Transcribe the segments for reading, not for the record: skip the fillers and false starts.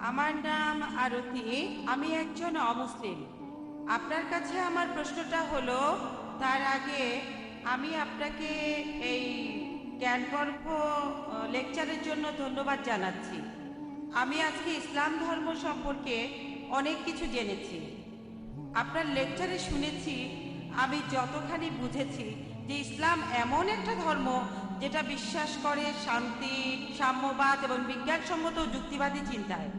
আমার নাম আরতি। আমি একজন অমুসলিম। আপনার কাছে আমার প্রশ্নটা হলো, তার আগে আমি আপনাকে এই জ্ঞানগর্ভ লেকচারের জন্য ধন্যবাদ জানাচ্ছি। আমি আজকে ইসলাম ধর্ম সম্পর্কে অনেক কিছু জেনেছি। আপনার লেকচারে শুনেছি, আমি যতখানি বুঝেছি যে ইসলাম এমন একটা ধর্ম যেটা বিশ্বাস করে শান্তি, সাম্যবাদ এবং বিজ্ঞানসম্মত যুক্তিবাদী চিন্তায়।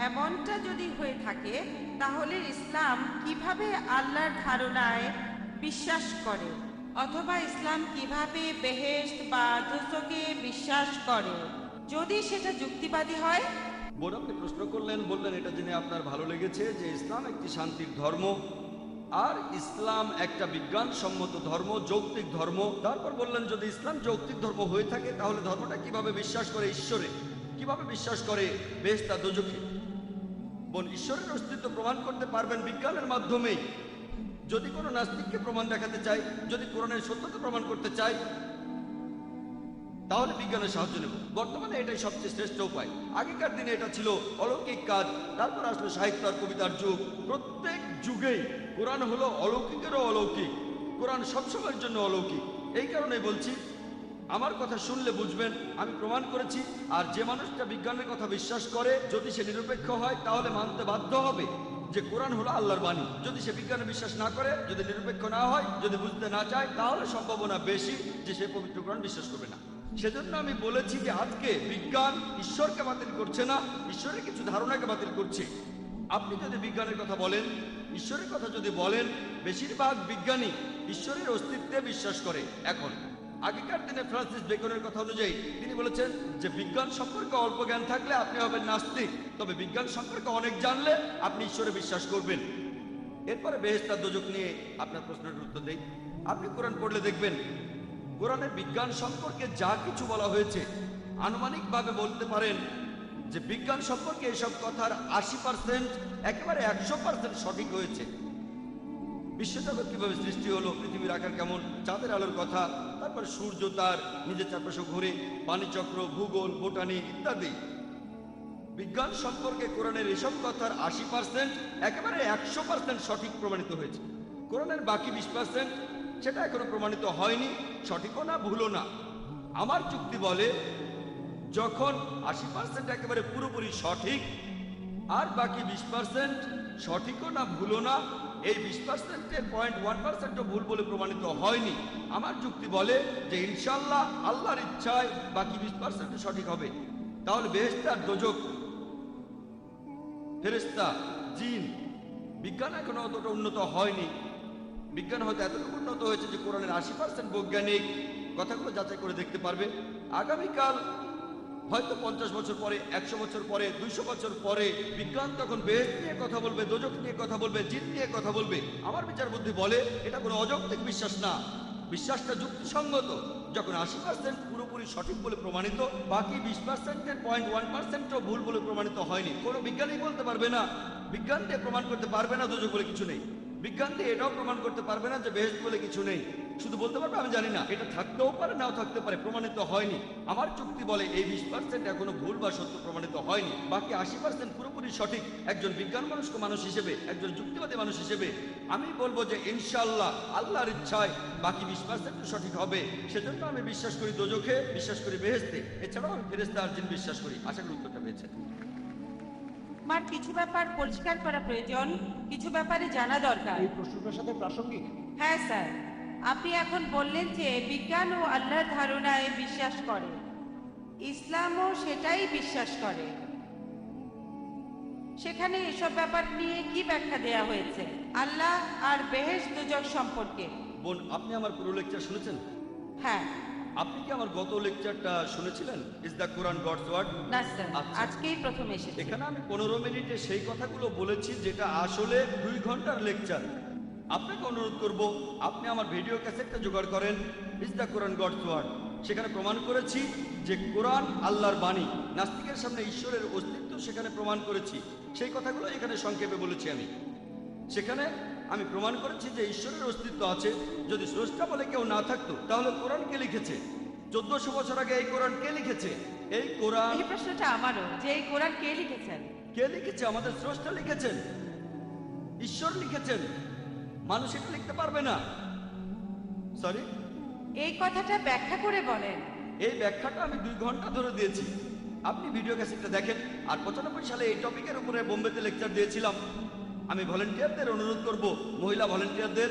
এমনটা যদি হয়ে থাকে, তাহলে ইসলাম কিভাবে আল্লাহর ধারণায় বিশ্বাস করে, অথবা ইসলাম কিভাবে বেহেশত বা দোজখকে বিশ্বাস করে, যদি সেটা যুক্তিবাদী হয়? বোন, আপনি প্রশ্ন করলেন, বললেন এটা জেনে আপনার ভালো লেগেছে যে ইসলাম একটি শান্তির ধর্ম আর ইসলাম একটা বিজ্ঞানসম্মত ধর্ম, যৌক্তিক ধর্ম। তারপর বললেন যদি ইসলাম যৌক্তিক ধর্ম হয়ে থাকে তাহলে ধর্মটা কিভাবে বিশ্বাস করে ঈশ্বরে, কিভাবে বিশ্বাস করে বেহেশত আর দোজখে। বোন, ঈশ্বরের অস্তিত্ব প্রমাণ করতে পারবেন বিজ্ঞানের মাধ্যমেই। যদি কোনো নাস্তিককে প্রমাণ দেখাতে চাই, যদি কোরআনের সত্যতা প্রমাণ করতে চাই, তাহলে বিজ্ঞানের সাহায্য নেব। বর্তমানে এটাই সবচেয়ে শ্রেষ্ঠ উপায়। আগেকার দিনে এটা ছিল অলৌকিক কাজ, তারপর আসলে সাহিত্য আর কবিতার যুগ। প্রত্যেক যুগেই কোরআন হলো অলৌকিকেরও অলৌকিক। কোরআন সবসময়ের জন্য অলৌকিক। এই কারণেই বলছি, আমার কথা শুনলে বুঝবেন আমি প্রমাণ করেছি। আর যে মানুষটা বিজ্ঞানের কথা বিশ্বাস করে, যদি সে নিরপেক্ষ হয় তাহলে মানতে বাধ্য হবে যে কোরআন হলো আল্লাহর বাণী। যদি সে বিজ্ঞানে বিশ্বাস না করে, যদি নিরপেক্ষ না হয়, যদি বুঝতে না চায়, তাহলে সম্ভাবনা বেশি যে সে পবিত্র কোরআন বিশ্বাস করবে না। সেজন্য আমি বলেছি যে আজকে বিজ্ঞান ঈশ্বরকে বাতিল করছে না, ঈশ্বরের কিছু ধারণাকে বাতিল করছে। আপনি যদি বিজ্ঞানের কথা বলেন, ঈশ্বরের কথা যদি বলেন, বেশিরভাগ বিজ্ঞানী ঈশ্বরের অস্তিত্বে বিশ্বাস করে। এখন আগেকার দিনে ফ্রান্সিস বেকনের কথা অনুযায়ী তিনি বলেছেন যে বিজ্ঞান সম্পর্কে অল্প জ্ঞান থাকলে আপনি হবেন নাস্তিক, তবে বিজ্ঞান সম্পর্কে অনেক জানলে আপনি ঈশ্বরে বিশ্বাস করবেন। এরপরে বেহেশত আর দোজখ নিয়ে আপনার প্রশ্নের উত্তর দেই। আপনি কোরআন পড়লে দেখবেন কোরআনের বিজ্ঞান সম্পর্কে যা কিছু বলা হয়েছে, আনুমানিকভাবে বলতে পারেন যে বিজ্ঞান সম্পর্কে এসব কথার 80% একেবারে 100% সঠিক হয়েছে। বিশ্বজগৎ কিভাবে সৃষ্টি হলো, পৃথিবীর আকার কেমন, চাঁদের আলোর কথা, তারপর সূর্য তার নিজের চারপাশে ঘুরে, পানিচক্র, ভূগোল, বোটানি ইত্যাদি। বিজ্ঞান সম্পর্কে কোরআনের এসব কথার 80% একেবারে 100% সঠিক প্রমাণিত হয়েছে। কোরআনের বাকি 20% সেটা এখনো প্রমাণিত হয়নি, সঠিকও না, ভুলও না। আমার যুক্তি বলে যখন 80% একেবারে পুরোপুরি সঠিক আর বাকি 20% সঠিকও না, ভুলও না, এই 20%-এর 0.1%ও ভুল বলে প্রমাণিত হয়নি, আমার যুক্তি বলে যে ইনশাল্লাহ আল্লাহর ইচ্ছায় বাকি 20% সঠিক হবে। তাহলে বেহেশত আর দোজখ, ফেরেশতা, জিন, বিজ্ঞান এখনো অতটা উন্নত হয়নি। বিজ্ঞান হয়তো এতটুকু উন্নত হয়েছে যে কোরআনের 80% বৈজ্ঞানিক কথাগুলো যাচাই করে দেখতে পারবে। আগামীকাল হয়তো 50 বছর পরে, 100 বছর পরে, 200 বছর পরে বিজ্ঞান তখন বেহেশত নিয়ে কথা বলবে, দোজখ নিয়ে কথা বলবে, জিন নিয়ে কথা বলবে। আমার বিচার বুদ্ধি বলে এটা কোনো অযৌক্তিক বিশ্বাস না, বিশ্বাসটা যুক্তিসঙ্গত। যখন 80% পুরোপুরি সঠিক বলে প্রমাণিত, বাকি 20%-এর 0.1%ও ভুল বলে প্রমাণিত হয়নি। কোনো বিজ্ঞানী বলতে পারবে না, বিজ্ঞান দিয়ে প্রমাণ করতে পারবে না দোজখ বলে কিছু নেই। বিজ্ঞান দিয়ে এটাও প্রমাণ করতে পারবে না যে বেহেশত বলে কিছু নেই। শুধু বলতে পারবে আমি জানি না, এটা থাকতেও পারে নাও থাকতে পারে, প্রমাণিত হয়নি। আমার যুক্তি বলে এই 20% এখনো ভুল বা সত্য প্রমাণিত হয়নি, বাকি 80% পুরোপুরি সঠিক। একজন বিজ্ঞান মনস্ক মানুষ হিসেবে, একজন যুক্তিবাদী মানুষ হিসেবে আমি বলবো যে ইনশাআল্লাহ আল্লাহর ইচ্ছায় বাকি 20% সঠিক হবে। সেজন্য আমি বিশ্বাস করি দোজখে, বিশ্বাস করি বেহেশতে, এছাড়াও আমি ফেরেশতা আর জিন বিশ্বাস করি। আশা করি উত্তরটা পেয়েছেন। আমার কিছু ব্যাপার পরিষ্কার করা প্রয়োজন, কিছু ব্যাপারে জানা দরকার। এই প্রশ্নটার সাথে প্রাসঙ্গিক। হ্যাঁ স্যার, আপনি এখন বললেন যে বিজ্ঞান ও আল্লাহর ধারণায় বিশ্বাস করে, ইসলামও সেটাই বিশ্বাস করে। সেখানে এসব ব্যাপার নিয়ে কি ব্যাখ্যা দেয়া হয়েছে আল্লাহ আর বেহেশত দোজখ সম্পর্কে? বোন, আপনি আমার পুরো লেকচার শুনেছেন? হ্যাঁ। আপনি কি আমার গত লেকচারটা শুনেছিলেন, is the Quran God's word? না স্যার, আচ্ছা। আজকেই প্রথম এসেছি। এখানে আমি 15 মিনিটে সেই কথাগুলো বলেছি যেটা আসলে 2 ঘন্টার লেকচার। আপনাকে অনুরোধ করব আপনি আমার ভিডিও ক্যাসেটটা জোগাড় করেন, is the Quran God's word. সেখানে প্রমাণ করেছি যে কোরআন আল্লাহর বাণী। নাস্তিকের সামনে ঈশ্বরের অস্তিত্ব সেখানে প্রমাণ করেছি। সেই কথাগুলো এখানে সংক্ষেপে বলেছি আমি। সেখানে আমি প্রমাণ করেছি যে ঈশ্বরের অস্তিত্ব আছে। যদি স্রষ্টা বলে কেউ না থাকতো তাহলে কোরআন কে লিখেছে? 1400 বছর আগে এই কোরআন কে লিখেছে? এই কোরআন এই প্রশ্নটা আমারও, যে এই কোরআন কে লিখেছেন? কে লিখেছে? আমাদের স্রষ্টা লিখেছেন, ঈশ্বর লিখেছেন। মানুষ এটা লিখতে পারবে না। সরি, এই কথাটা ব্যাখ্যা করে বলেন। এই ব্যাখ্যাটা আমি 2 ঘন্টা ধরে দিয়েছি। আপনি ভিডিও ক্যাসেটটা দেখেন। আর 95 সালে এই টপিকের উপরে বোম্বেতে লেকচার দিয়েছিলাম। আমি ভলেন্টিয়ারদের অনুরোধ করব, মহিলা ভলেন্টিয়ারদের,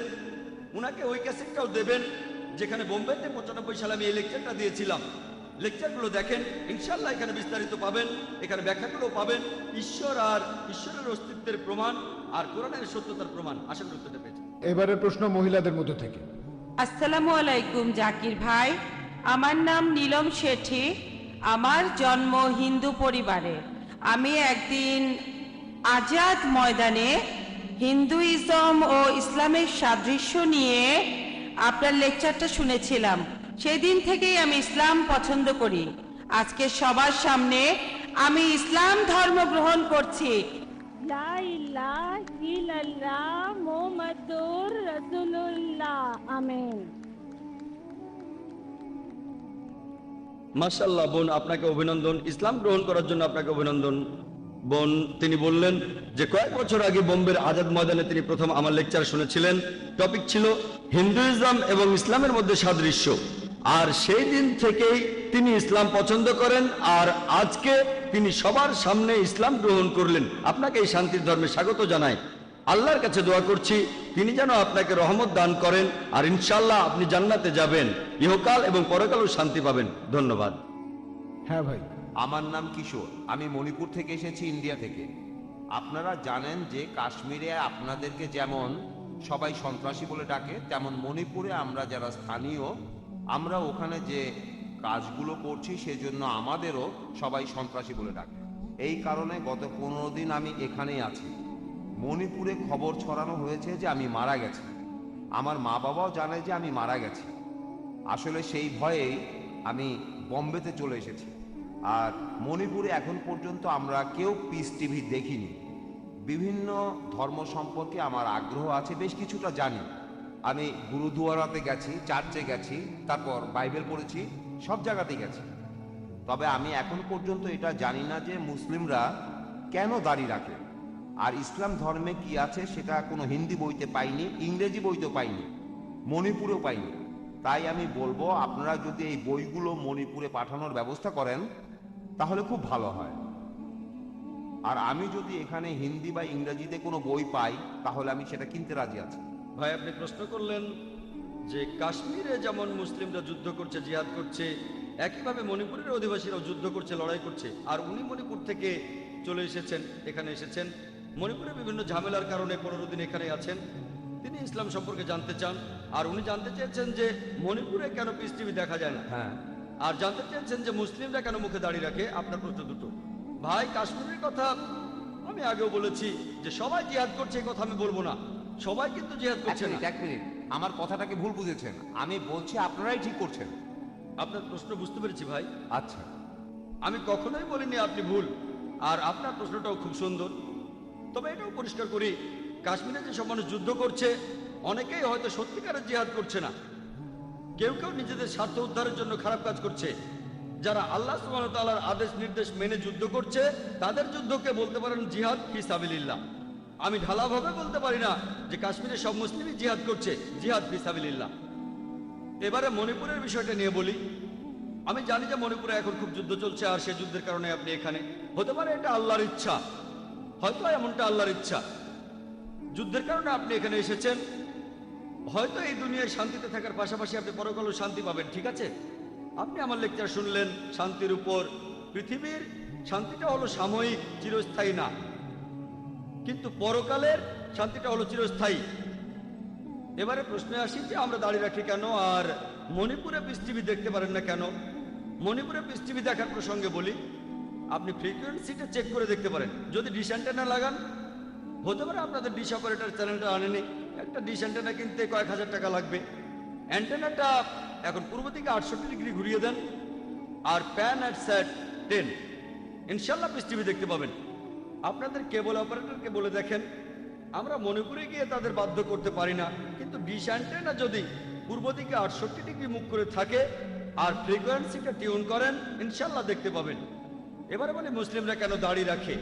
উনাকে ওই ক্যাসেটটাও দেবেন যেখানে বোম্বেতে 95 সালে আমি এই লেকচারটা দিয়েছিলাম। লেকচারগুলো দেখেন, ইনশাল্লাহ এখানে বিস্তারিত পাবেন, এখানে ব্যাখ্যাগুলো পাবেন, ঈশ্বর আর ঈশ্বরের অস্তিত্বের প্রমাণ আর কোরআনের সত্যতার প্রমাণ। আশা করি উত্তরটা পেয়েছেন। এবারের প্রশ্ন মহিলাদের মধ্য থেকে। আসসালামু আলাইকুম জাকির ভাই, আমার নাম নীলম শেঠি। আমার জন্ম হিন্দু পরিবারে। আমি একদিন আজাদ ময়দানে হিন্দুইজম ও ইসলামের সাদৃশ্য নিয়ে আপনার লেকচারটা শুনেছিলাম। সেই দিন থেকেই আমি ইসলাম পছন্দ করি। আজকে সবার সামনে আমি ইসলাম ধর্ম গ্রহণ করছি। লা ইলাহা ইল্লাল্লাহ মুহাম্মাদুর রাসূলুল্লাহ। আমিন। মাশাআল্লাহ বোন, আপনাকে অভিনন্দন। ইসলাম গ্রহণ করার জন্য আপনাকে অভিনন্দন বোন। তিনি বললেন যে কয়েক বছর আগে বোম্বের আজাদ ময়দানে তিনি প্রথম আমার লেকচার শুনেছিলেন। টপিক ছিল হিন্দুইজম এবং ইসলামের মধ্যে সাদৃশ্য। আর সেই দিন থেকেই তিনি ইসলাম পছন্দ করেন, আর আজকে তিনি সবার সামনে ইসলাম গ্রহণ করলেন। আপনাকে এই শান্তির ধর্মে স্বাগত জানাই। আল্লাহর কাছে দোয়া করছি তিনি যেন আপনাকে রহমত দান করেন, আর ইনশাল্লাহ আপনি জান্নাতে যাবেন, ইহকাল এবং পরকালও শান্তি পাবেন। ধন্যবাদ। হ্যাঁ ভাই। আমার নাম কিশোর, আমি মণিপুর থেকে এসেছি, ইন্ডিয়া থেকে। আপনারা জানেন যে কাশ্মীরে আপনাদেরকে যেমন সবাই সন্ত্রাসী বলে ডাকে, তেমন মণিপুরে আমরা যারা স্থানীয়, আমরা ওখানে যে কাজগুলো করছি সেজন্য আমাদেরও সবাই সন্ত্রাসী বলে ডাকে। এই কারণে গত 15 দিন আমি এখানেই আছি। মণিপুরে খবর ছড়ানো হয়েছে যে আমি মারা গেছি। আমার মা বাবাও জানে যে আমি মারা গেছি। আসলে সেই ভয়েই আমি বম্বেতে চলে এসেছি। আর মণিপুরে এখন পর্যন্ত আমরা কেউ পিস টিভি দেখিনি। বিভিন্ন ধর্ম সম্পর্কে আমার আগ্রহ আছে, বেশ কিছুটা জানি। আমি গুরুদুয়ারাতে গেছি, চার্চে গেছি, তারপর বাইবেল পড়েছি, সব জায়গাতেই গেছি। তবে আমি এখন পর্যন্ত এটা জানি না যে মুসলিমরা কেন দাড়ি রাখে। আর ইসলাম ধর্মে কি আছে সেটা কোনো হিন্দি বইতে পাইনি, ইংরেজি বইতেও পাইনি, মণিপুরেও পাইনি। তাই আমি বলবো আপনারা যদি এই বইগুলো মণিপুরে পাঠানোর ব্যবস্থা করেন তাহলে খুব ভালো হয়। আর আমি যদি এখানে হিন্দি বা ইংরেজিতে কোনো বই পাই তাহলে আমি সেটা কিনতে রাজি আছি। ভাই, আপনি প্রশ্ন করলেন যে কাশ্মীরে যেমন মুসলিমরা যুদ্ধ করছে, জিহাদ করছে, একইভাবে মণিপুরের অধিবাসীরাও যুদ্ধ করছে, লড়াই করছে। আর উনি মণিপুর থেকে চলে এসেছেন, এখানে এসেছেন মণিপুরে বিভিন্ন ঝামেলার কারণে 15 দিন এখানে আছেন। তিনি ইসলাম সম্পর্কে জানতে চান, আর উনি জানতে চেয়েছেন যে মণিপুরে কেন পিস টিভি দেখা যায় না, হ্যাঁ, আর জানতে চেয়েছেন যে মুসলিমরা কেন মুখে দাঁড়িয়ে রাখে। আপনার প্রশ্ন দুটো। ভাই, কাশ্মীরের কথা আমি আগেও বলেছি যে সবাই জিহাদ করছে, এই কথা আমি বলবো না। সবাই কিন্তু জিহাদ করছে না। এক মিনিট, আমার কথাটাকে ভুল বুঝেছেন। আমি বলছি আপনারাই ঠিক করছেন। আপনার প্রশ্ন বুঝতে পেরেছি ভাই। আচ্ছা, আমি কখনোই বলিনি আপনি ভুল, আর আপনার প্রশ্নটাও খুব সুন্দর। তবে এটাও পরিষ্কার করি, কাশ্মীরে যেসব মানুষ যুদ্ধ করছে অনেকেই হয়তো সত্যিকারের জিহাদ করছে না। কেউ কেউ নিজেদের স্বার্থ উদ্ধারের জন্য খারাপ কাজ করছে। যারা আল্লাহ সুবহানাহু ওয়া তাআলার আদেশ নির্দেশ মেনে যুদ্ধ করছে তাদের যুদ্ধকে বলতে পারেন জিহাদ ফি সাবিলিল্লাহ। আমি ঢালাভাবে বলতে পারি না যে কাশ্মীরে সব মুসলিমই জিহাদ করছে, জিহাদ ফি সাবিলিল্লাহ। এবারে মণিপুরের বিষয়টা নিয়ে বলি। আমি জানি যে মণিপুরে এখন খুব যুদ্ধ চলছে, আর সেই যুদ্ধের কারণে আপনি এখানে। হতে পারে এটা আল্লাহর ইচ্ছা, হয়তো এমনটা আল্লাহর ইচ্ছা। যুদ্ধের কারণে আপনি এখানে এসেছেন, হয়তো এই দুনিয়ায় শান্তিতে থাকার পাশাপাশি আপনি পরকালেও শান্তি পাবেন। ঠিক আছে, আপনি আমার লেকচার শুনলেন শান্তির উপর। পৃথিবীর শান্তিটা হলো সাময়িক, চিরস্থায়ী না, কিন্তু পরকালের শান্তিটা হলো চিরস্থায়ী। এবারে প্রশ্নে আসি যে আমরা দাঁড়িয়ে রাখি কেন, আর মণিপুরে পিস টিভি দেখতে পারেন না কেন। মণিপুরে পিস টিভি দেখার প্রসঙ্গে বলি, আপনি ফ্রিকোয়েন্সিটা চেক করে দেখতে পারেন। যদি ডিশ অ্যান্টেনা লাগান, হতে পারে আপনাদের ডিশ অপারেটর চ্যানেলটা আনেনি, একটা ডিশ অ্যান্টেনা কিনতে কয়েক হাজার টাকা লাগবে। অ্যান্টেনাটা এখন পূর্ব দিকে 68 ডিগ্রি ঘুরিয়ে দেন, আর প্যান অ্যাট স্যাট 10, ইনশাল্লাহ পিস টিভি দেখতে পাবেন। আপনাদের কেবল অপারেটরকে বলে দেখেন, আমরা মণিপুরে গিয়ে তাদের বাধ্য করতে পারি না, কিন্তু ডিশ অ্যান্টেনা যদি পূর্ব দিকে 68 ডিগ্রি মুখ করে থাকে আর ফ্রিকোয়েন্সিটা টিউন করেন, ইনশাল্লাহ দেখতে পাবেন। এবারে বলি মুসলিমরা কেন দাড়ি রাখে।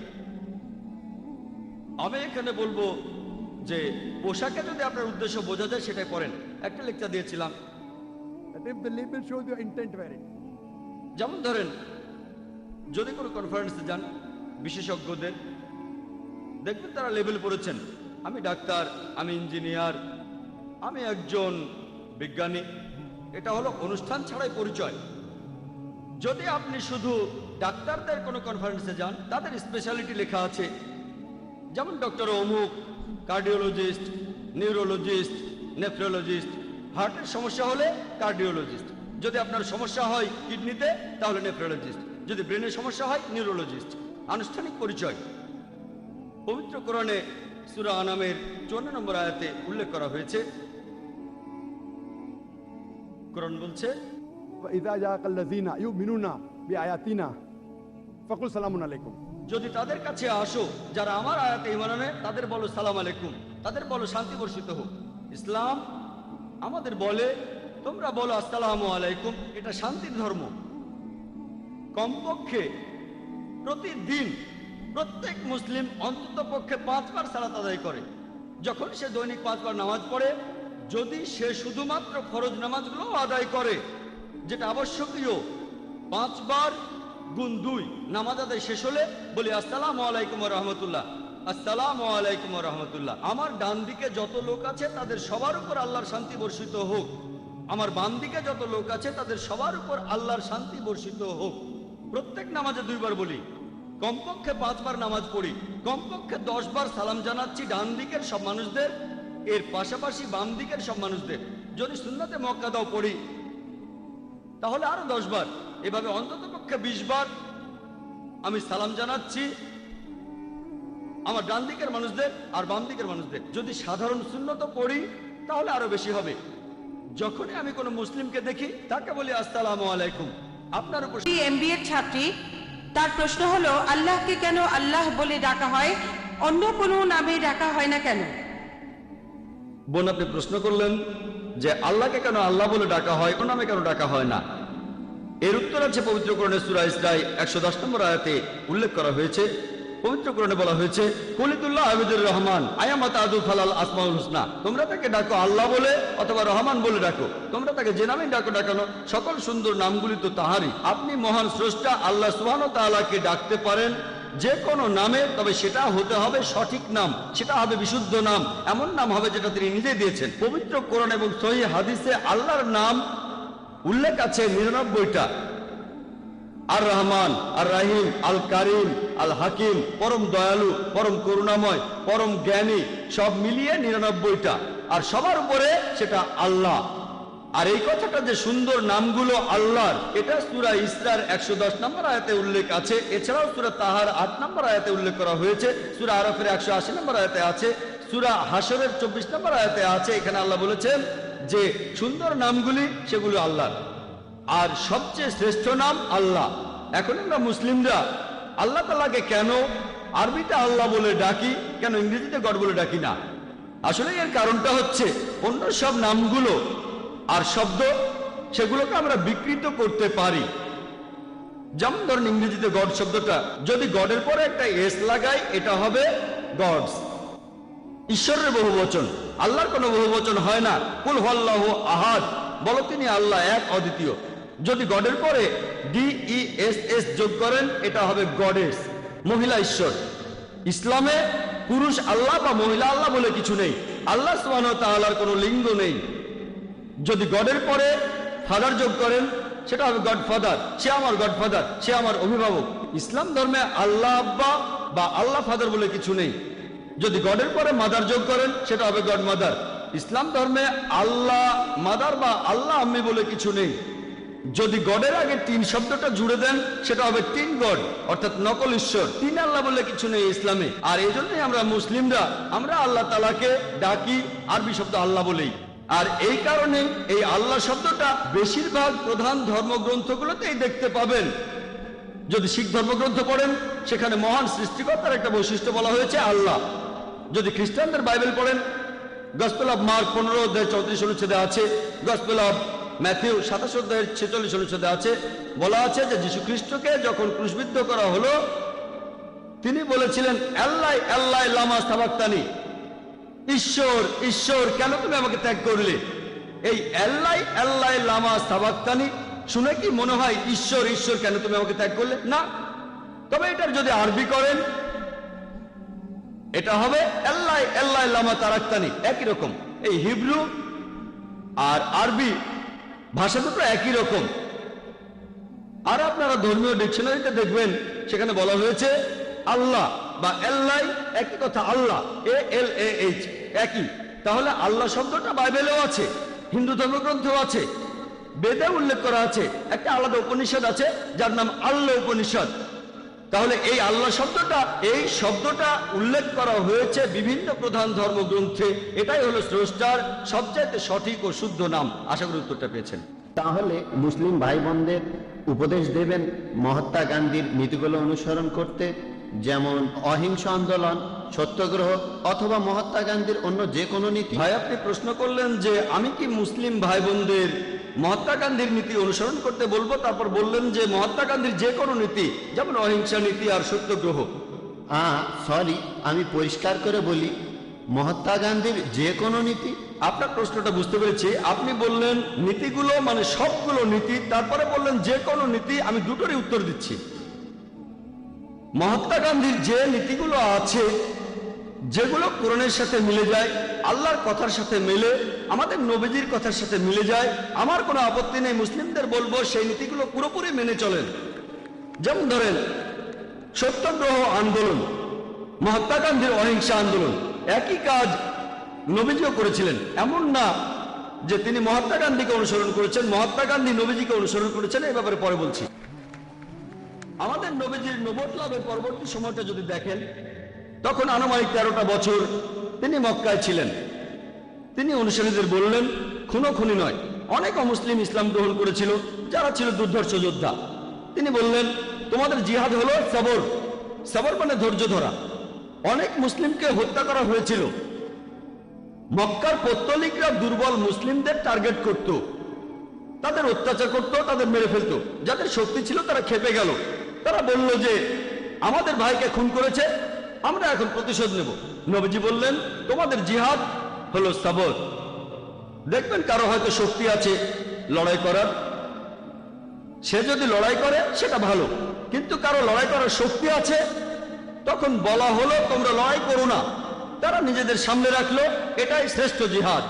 আমি এখানে বলবো যে পোশাকে যদি আপনার উদ্দেশ্য বোঝা যায় সেটাই পড়েন। একটা লেকচার দিয়েছিলাম, That if the label shows your intent, wear it. যেমন ধরেন যদি কোনো কনফারেন্সে যান বিশেষজ্ঞদের, দেখবেন তারা লেবেল পড়েছেন, আমি ডাক্তার, আমি ইঞ্জিনিয়ার, আমি একজন বিজ্ঞানী। এটা হলো অনুষ্ঠান ছাড়াই পরিচয়। যদি আপনি শুধু ডাক্তারদের কোনো কনফারেন্সে যান, তাদের স্পেশালিটি লেখা আছে, যেমন ডক্টর অমুক, কার্ডিওলজিস্ট, নিউরোলজিস্ট, নেফ্রোলজিস্ট। হার্টের সমস্যা হলে কার্ডিওলজিস্ট, যদি আপনার সমস্যা হয় কিডনিতে তাহলে নেফ্রোলজিস্ট, যদি ব্রেনের সমস্যা হয় নিউরোলজিস্ট। আনুষ্ঠানিক পরিচয় পবিত্র কোরআনে সূরা আনামের 54 নম্বর আয়াতে উল্লেখ করা হয়েছে। কোরআন বলছে, وَإِذَا جَاءَكَ الَّذِينَ يُؤْمِنُونَ بِآيَاتِنَا فَقُلْ سَلَامٌ عَلَيْكُمْ। যদি তাদের কাছে আসো যারা আমার আয়াতে ঈমান আনে, তাদের বলো সালাম আলাইকুম, তাদের বলো শান্তি বর্ষিত হোক। ইসলাম আমাদের বলে তোমরা বলো আসসালামু আলাইকুম, এটা শান্তির ধর্ম। কমপক্ষে প্রতিদিন প্রত্যেক মুসলিম অন্তত পক্ষে 5 বার সালাত আদায় করে। যখন সে দৈনিক 5 বার নামাজ পড়ে, যদি সে শুধুমাত্র ফরজ নামাজগুলো আদায় করে, যেটা আবশ্যকীয়, 5 বার গুণ 2, নামাজ আদায় শেষ হলে বলি আসসালামু আলাইকুম ওয়া রাহমাতুল্লাহ, আসসালামু আলাইকুম ওয়া রাহমাতুল্লাহ। আমার ডান দিকে যত লোক আছে তাদের সবার উপর আল্লাহর শান্তি বর্ষিত হোক, আমার বাম দিকে যত লোক আছে তাদের সবার উপর আল্লাহর শান্তি বর্ষিত হোক। প্রত্যেক নামাজে 2 বার বলি, কমপক্ষে 5 বার নামাজ পড়ি, কমপক্ষে 10 বার সালাম জানাচ্ছি ডান দিকের সব মানুষদের, এর পাশাপাশি বাম দিকের সব মানুষদের। যদি সুন্নাতে মুআক্কাদাও পড়ি তাহলে আরো 10 বার। এভাবে অন্তত পক্ষে 20 বার আমি সালাম জানাচ্ছি আমার ডান দিকের মানুষদের আর বাম দিকের মানুষদের। যদি সাধারণ সুন্নত পড়ি তাহলে আরো বেশি হবে। যখনই আমি কোনো মুসলিমকে দেখি তাকে বলি আসসালামু আলাইকুম। আপনার উপর এমবিএ এর ছাত্রী, তার প্রশ্ন হলো আল্লাহকে কেন আল্লাহ বলে ডাকা হয়, অন্য কোনো নামে ডাকা হয় না কেন? বোন, আপনি প্রশ্ন করলেন যে আল্লাহকে কেন আল্লাহ বলে ডাকা হয়, কোন নামে কেন ডাকা হয় না। এর উত্তর আছে পবিত্র কোরআনে সূরা ইসরাঈ 110 নম্বর আয়াতে উল্লেখ করা হয়েছে। পবিত্র কোরআনে বলা হয়েছে, কুলিতুল্লাহ আবিদুর রহমান আয়ামাত আদু ফালাল আসমাউল হুসনা। তোমরা তাকে ডাকো আল্লাহ বলে অথবা রহমান বলে ডাকো, তোমরা তাকে যে নামে ডাকো ডাকানো, সকল সুন্দর নামগুলি তো তাহারই। আপনি মহান স্রষ্টা আল্লাহ সুবহানাহু ওয়া তাআলাকে ডাকতে পারেন যে কোনো নামে, তবে সেটা হতে হবে সঠিক নাম, সেটা হবে বিশুদ্ধ নাম, এমন নাম হবে যেটা তিনি নিজে দিয়েছেন। পবিত্র কোরআন এবং সহিহ হাদিসে আল্লাহর নাম উল্লেখ আছে 99টা। আর রহমান, আর রাহিম, আল কারিম, আল হাকিম, পরম দয়ালু, পরম করুণাময়, পরম জ্ঞানী, সব মিলিয়ে 99টা। আর সবার উপরে সেটা আল্লাহ। আর এই কথাটা যে সুন্দর নামগুলো আল্লাহর, এটা সূরা ইসরার 110 নম্বর আয়াতে উল্লেখ আছে। এছাড়াও সূরা তাহার 8 নম্বর আয়াতে উল্লেখ করা হয়েছে, সূরা আরাফের 180 নম্বর আয়াতে আছে, সূরা হাশরের 24 নম্বর আয়াতে আছে। এখানে আল্লাহ বলেছেন যে সুন্দর নামগুলি সেগুলো আল্লাহর, আর সবচেয়ে শ্রেষ্ঠ নাম আল্লাহ। এখন আমরা মুসলিমরা আল্লাহ তাআলাকে কেন আরবিতে আল্লাহ বলে ডাকি, কেন ইংরেজিতে গড বলে ডাকি না? আসলে এর কারণটা হচ্ছে অন্য সব নামগুলো আর শব্দ সেগুলোকে আমরা বিকৃত করতে পারি। যেমন ধরেন ইংরেজিতে গড শব্দটা, যদি গডের পরে একটা এস লাগাই এটা হবে গডস, ঈশ্বরের বহুবচন। আল্লাহর কোনো বহুবচন হয় না। কুল হুয়াল্লাহু আহাদ, বলো তিনি আল্লাহ এক অদ্বিতীয়। যদি গডের পরে DESS যোগ করেন এটা হবে গডেস, মহিলা ঈশ্বর। ইসলামে পুরুষ আল্লাহ বা মহিলা আল্লাহ বলে কিছু নেই। আল্লাহ সুবহানাহু ওয়া তাআলার কোনো লিঙ্গ নেই। যদি গডের পরে ফাদার যোগ করেন সেটা হবে গড ফাদার, সে আমার গড ফাদার, সে আমার অভিভাবক। ইসলাম ধর্মে আল্লাহ আব্বা বা আল্লাহ ফাদার বলে কিছু নেই। যদি গডের পরে মাদার যোগ করেন সেটা হবে গড মাদার। ইসলাম ধর্মে আল্লাহ মাদার বা আল্লাহ আম্মি বলে কিছু নেই। যদি গডের আগে 3 শব্দটা জুড়ে দেন সেটা হবে 3 গড, অর্থাৎ নকল ঈশ্বর। 3 আল্লাহ বলে কিছু নেই ইসলামে। আর এই জন্যই আমরা মুসলিমরা আমরা আল্লাহ তাআলাকে ডাকি আরবি শব্দ আল্লাহ বলেই। আর এই কারণে এই আল্লাহ শব্দটা বেশিরভাগ প্রধান ধর্মগ্রন্থগুলোতেই দেখতে পাবেন। যদি শিখ ধর্মগ্রন্থ পড়েন সেখানে মহান সৃষ্টিকর্তার একটা বৈশিষ্ট্য বলা হয়েছে আল্লাহ। যদি খ্রিস্টানদের বাইবেল পড়েন, গসপেল অফ মার্ক 15 অধ্যায় 34 অনুচ্ছেদে আছে, গসপেল অফ ম্যাথিউ 27 অধ্যায়ের 46 অনুচ্ছেদে আছে, বলা আছে যে যীশু খ্রিস্টকে যখন ক্রুশবিদ্ধ করা হলো তিনি বলেছিলেন, আল্লাহ আল্লাহ লামা সাবাক্তানি, ঈশ্বর ঈশ্বর কেন তুমি আমাকে ত্যাগ করলে। এই আল্লাহ আল্লাহ লামা সাবাক্তানি শুনে কি মনে হয় ঈশ্বর ঈশ্বর কেন তুমি আমাকে ত্যাগ করলে? না। তবে এটার যদি আরবি করেন এটা হবে আল্লাহ আল্লাহ লামা তারাক্তানি, একই রকম। এই হিব্রু আর আরবি ভাষা দুটো একই রকম। আর আপনারা ধর্মীয় ডিকশনারিতে দেখবেন সেখানে বলা হয়েছে আল্লাহ বা আল্লাহ একই কথা, আল্লাহ ALAH একই। তাহলে আল্লাহ শব্দটা বাইবেলেও আছে, হিন্দু ধর্মগ্রন্থেও আছে, বেদে উল্লেখ করা আছে। একটা আলাদা উপনিষদ আছে যার নাম আল্লাহ উপনিষদ। তাহলে এই আল্লাহ শব্দটা, এই শব্দটা উল্লেখ করা হয়েছে বিভিন্ন প্রধান ধর্মগ্রন্থে। এটাই হলো স্রষ্টার সবচাইতে সঠিক ও শুদ্ধ নাম। আশা করি উত্তরটা পেয়েছেন। তাহলে মুসলিম ভাই বোনদের উপদেশ দেবেন মহাত্মা গান্ধীর নীতিগুলো অনুসরণ করতে, যেমন অহিংস আন্দোলন, সত্যগ্রহ অথবা মহাত্মা গান্ধীর অন্য যে কোনো নীতি? ভাই, আপনি প্রশ্ন করলেন যে আমি কি মুসলিম ভাই বোনদের মহাত্মা গান্ধীর নীতি অনুসরণ করতে বলবো, তারপর বললেন যে মহাত্মা গান্ধীর যে কোনো নীতি, যেমন অহিংসা নীতি আর সত্যগ্রহ। সরি, আমি পরিষ্কার করে বলি, মহাত্মা গান্ধীর যে কোনো নীতি। আপনার প্রশ্নটা বুঝতে পেরেছি। আপনি বললেন নীতিগুলো মানে সবগুলো নীতি, তারপরে বললেন যে কোনো নীতি। আমি দুটোরই উত্তর দিচ্ছি। মহাত্মা গান্ধীর যে নীতিগুলো আছে, যেগুলো কোরআনের সাথে মিলে যায়, আল্লাহর কথার সাথে মিলে, আমাদের নবীজির কথার সাথে মিলে যায়, আমার কোনো আপত্তি নেই। মুসলিমদের বলবো সেই নীতিগুলো পুরোপুরি মেনে চলেন। যেমন ধরেন সত্যগ্রহ আন্দোলন, মহাত্মা গান্ধীর অহিংসা আন্দোলন, একই কাজ নবীজিও করেছিলেন। এমন না যে তিনি মহাত্মা গান্ধীকে অনুসরণ করেছেন, মহাত্মা গান্ধী নবীজিকে অনুসরণ করেছেন। এই ব্যাপারে পরে বলছি। আমাদের নবীজির নবুয়ত লাভের পরবর্তী সময়টা যদি দেখেন, তখন আনুমানিক 13টা বছর তিনি মক্কায় ছিলেন। তিনি অনুসারীদের বললেন খুনোখুনি নয়। অনেক অমুসলিম ইসলাম গ্রহণ করেছিল যারা ছিল দুর্ধর্ষ যোদ্ধা। তিনি বললেন তোমাদের জিহাদ হলো সবর। সবর মানে ধৈর্য ধরা। অনেক মুসলিমকে হত্যা করা হয়েছিল। মক্কার পৌত্তলিকরা দুর্বল মুসলিমদের টার্গেট করত, তাদের অত্যাচার করত, তাদের মেরে ফেলত। যাদের শক্তি ছিল তারা খেপে গেল। তারা বলল যে আমাদের ভাইকে খুন করেছে, আমরা এখন প্রতিশোধ নেব। নবীজি বললেন তোমাদের জিহাদ হলো সবর। দেখবেন কারো হয়তো শক্তি আছে লড়াই করার, সে যদি লড়াই করে সেটা ভালো। কিন্তু কারো লড়াই করার শক্তি আছে, তখন বলা হলো তোমরা লড়াই করো না। তারা নিজেদের সামনে রাখলো, এটাই শ্রেষ্ঠ জিহাদ।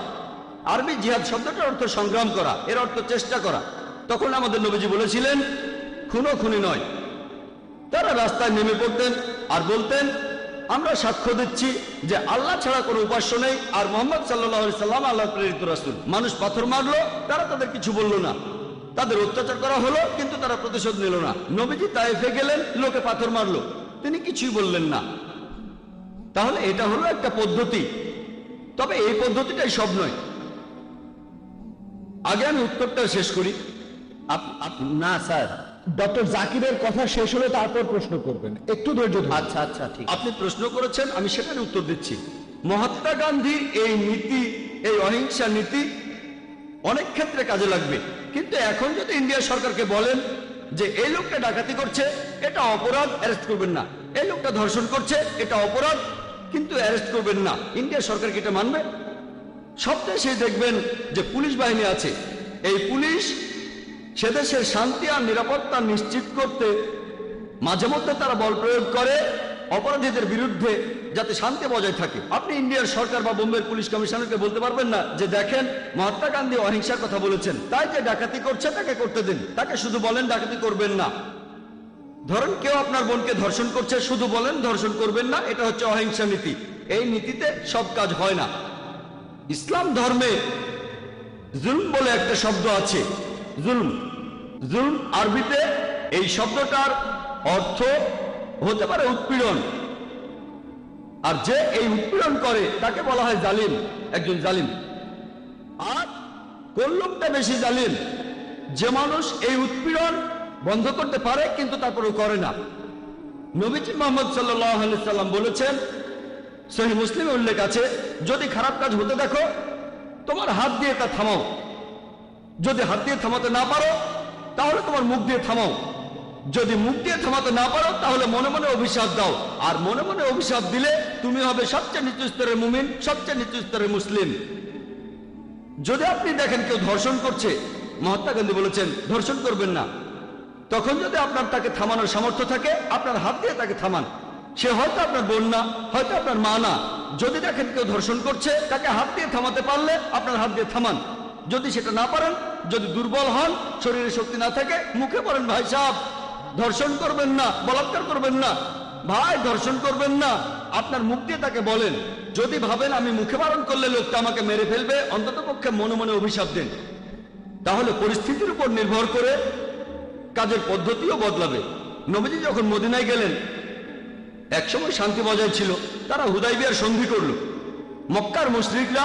আরবি জিহাদ শব্দটার অর্থ সংগ্রাম করা, এর অর্থ চেষ্টা করা। তখন আমাদের নবীজি বলেছিলেন খুনোখুনি নয়। তারা রাস্তায় নেমে পড়তেন আর বলতেন আমরা সাক্ষ্য দিচ্ছি যে আল্লাহ ছাড়া কোনো উপাস্য নেই, আর মুহাম্মদ সাল্লাল্লাহু আলাইহি সাল্লাম আল্লাহর প্রেরিত রাসূল। মানুষ পাথর মারলো, তারা তাদের কিছু বলল না। তাদের অত্যাচার করা হলো, কিন্তু তারা প্রতিশোধ নিল না। নবীজি তায়েফে গেলেন, লোকে পাথর মারলো, তিনি কিছুই বললেন না। তাহলে এটা হলো একটা পদ্ধতি। তবে এই পদ্ধতিটাই সব নয়। আগে আমি উত্তরটা শেষ করি। না স্যার, ডক্টর জাকিরের কথা শেষ হলে তারপর প্রশ্ন করবেন, একটু ধৈর্য ধরুন। আচ্ছা আচ্ছা ঠিক। আপনি প্রশ্ন করেছেন, আমি সেখানে উত্তর দিচ্ছি। মহাত্মা গান্ধীর এই নীতি, এই অহিংসা নীতি অনেক ক্ষেত্রে কাজে লাগবে। কিন্তু এখন যদি ইন্ডিয়া সরকারকে বলেন যে এই লোকটা ডাকাতি করছে, এটা অপরাধ, অ্যারেস্ট করবেন না। এই লোকটা ধর্ষণ করছে, এটা অপরাধ, কিন্তু অ্যারেস্ট করবেন না, ইন্ডিয়া সরকার কি এটা মানবে? সবচেয়ে সেই দেখবেন যে পুলিশ বাহিনী আছে, এই পুলিশ সে দেশের শান্তি আর নিরাপত্তা নিশ্চিত করতে মাঝে মধ্যে তারা বল প্রয়োগ করে অপরাধীদের বিরুদ্ধে, যাতে শান্তি বজায় থাকে। আপনি ইন্ডিয়ার সরকার বা বোম্বের পুলিশ কমিশনারকে বলতে পারবেন না যে দেখেন মহাত্মা গান্ধী অহিংসার কথা বলেছেন, তাই যে ডাকাতি করছে তাকে করতে দিন। তাকে শুধু বলেন ডাকাতি করবেন না। ধরেন কেউ আপনার বোনকে ধর্ষণ করছে, শুধু বলেন ধর্ষণ করবেন না, এটা হচ্ছে অহিংসা নীতি। এই নীতিতে সব কাজ হয় না। ইসলাম ধর্মে জুলম বলে একটা শব্দ আছে। জুলম, জুলম আরবিতে এই শব্দটার অর্থ হতে পারে উৎপীড়ন। আর যে এই উৎপীড়ন করে তাকে বলা হয় জালিম, একজন জালিম। আর কোন লোকটা বেশি জালিম? যে মানুষ এই উৎপীড়ন বন্ধ করতে পারে কিন্তু তারপরেও করে না। নবীজি মুহাম্মদ সাল্লাল্লাহু আলাইহি সাল্লাম বলেছেন, সহিহ মুসলিমে উল্লেখ আছে, যদি খারাপ কাজ হতে দেখো তোমার হাত দিয়ে তা থামাও। যদি হাত দিয়ে থামাতে না পারো তাহলে তোমার মুখ দিয়ে থামাও, যদি মুখ দিয়ে থামাতে না পারো তাহলে মনে মনে অভিশাপ দাও, আর মনে মনে অভিশাপ দিলে তুমি হবে সবচেয়ে নিচু স্তরের মুমিন, সবচেয়ে নিচু স্তরের মুসলিম। যদি আপনি দেখেন কেউ ধর্ষণ করছে, মহাত্মা গান্ধী বলেছেন ধর্ষণ করবেন না, তখন যদি আপনার তাকে থামানোর সামর্থ্য থাকে আপনার হাত দিয়ে তাকে থামান। সে হয়তো আপনার বোন না, হয়তো আপনার মা না। যদি দেখেন কেউ ধর্ষণ করছে, তাকে হাত দিয়ে থামাতে পারলে আপনার হাত দিয়ে থামান। যদি সেটা না পারেন, যদি দুর্বল হন, শরীরে শক্তি না থাকে, মুখে বলেন ভাই সাহেব ধর্ষণ করবেন না, বলাৎকার করবেন না, ভাই ধর্ষণ করবেন না। আপনার মুখ দিয়ে তাকে বলেন। যদি ভাবেন আমি মুখে বারণ করলে লোকটা আমাকে মেরে ফেলবে, অন্তত পক্ষে মনে মনে অভিশাপ দেন। তাহলে পরিস্থিতির উপর নির্ভর করে কাজের পদ্ধতিও বদলাবে। নবীজি যখন মদিনায় গেলেন, একসময় শান্তি বজায় ছিল, তারা হুদাইবিয়ার সন্ধি করলো। মক্কার মুশরিকরা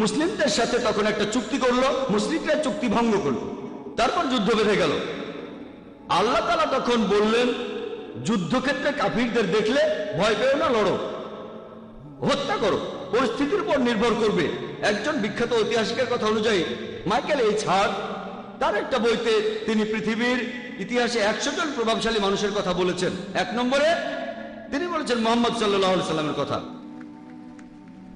মুসলিমদের সাথে তখন একটা চুক্তি করলো, মুশরিকরা চুক্তি ভঙ্গ করলো, তারপর যুদ্ধ বেঁধে গেল। আল্লাহ তাআলা তখন বললেন, যুদ্ধক্ষেত্রে কাফিরদের দেখলে ভয় পেও না, লড়ো, হত্যা করো, পরিস্থিতির উপর নির্ভর করবে। একজন বিখ্যাত ঐতিহাসিকের কথা অনুযায়ী মাইকেল এইচ হার্ট তার একটা বইতে তিনি পৃথিবীর ইতিহাসে 100 জন প্রভাবশালী মানুষের কথা বলেছেন। 1 নম্বরে তিনি বলেছেন মুহাম্মদ সাল্লাল্লাহু আলাইহি সাল্লামের কথা।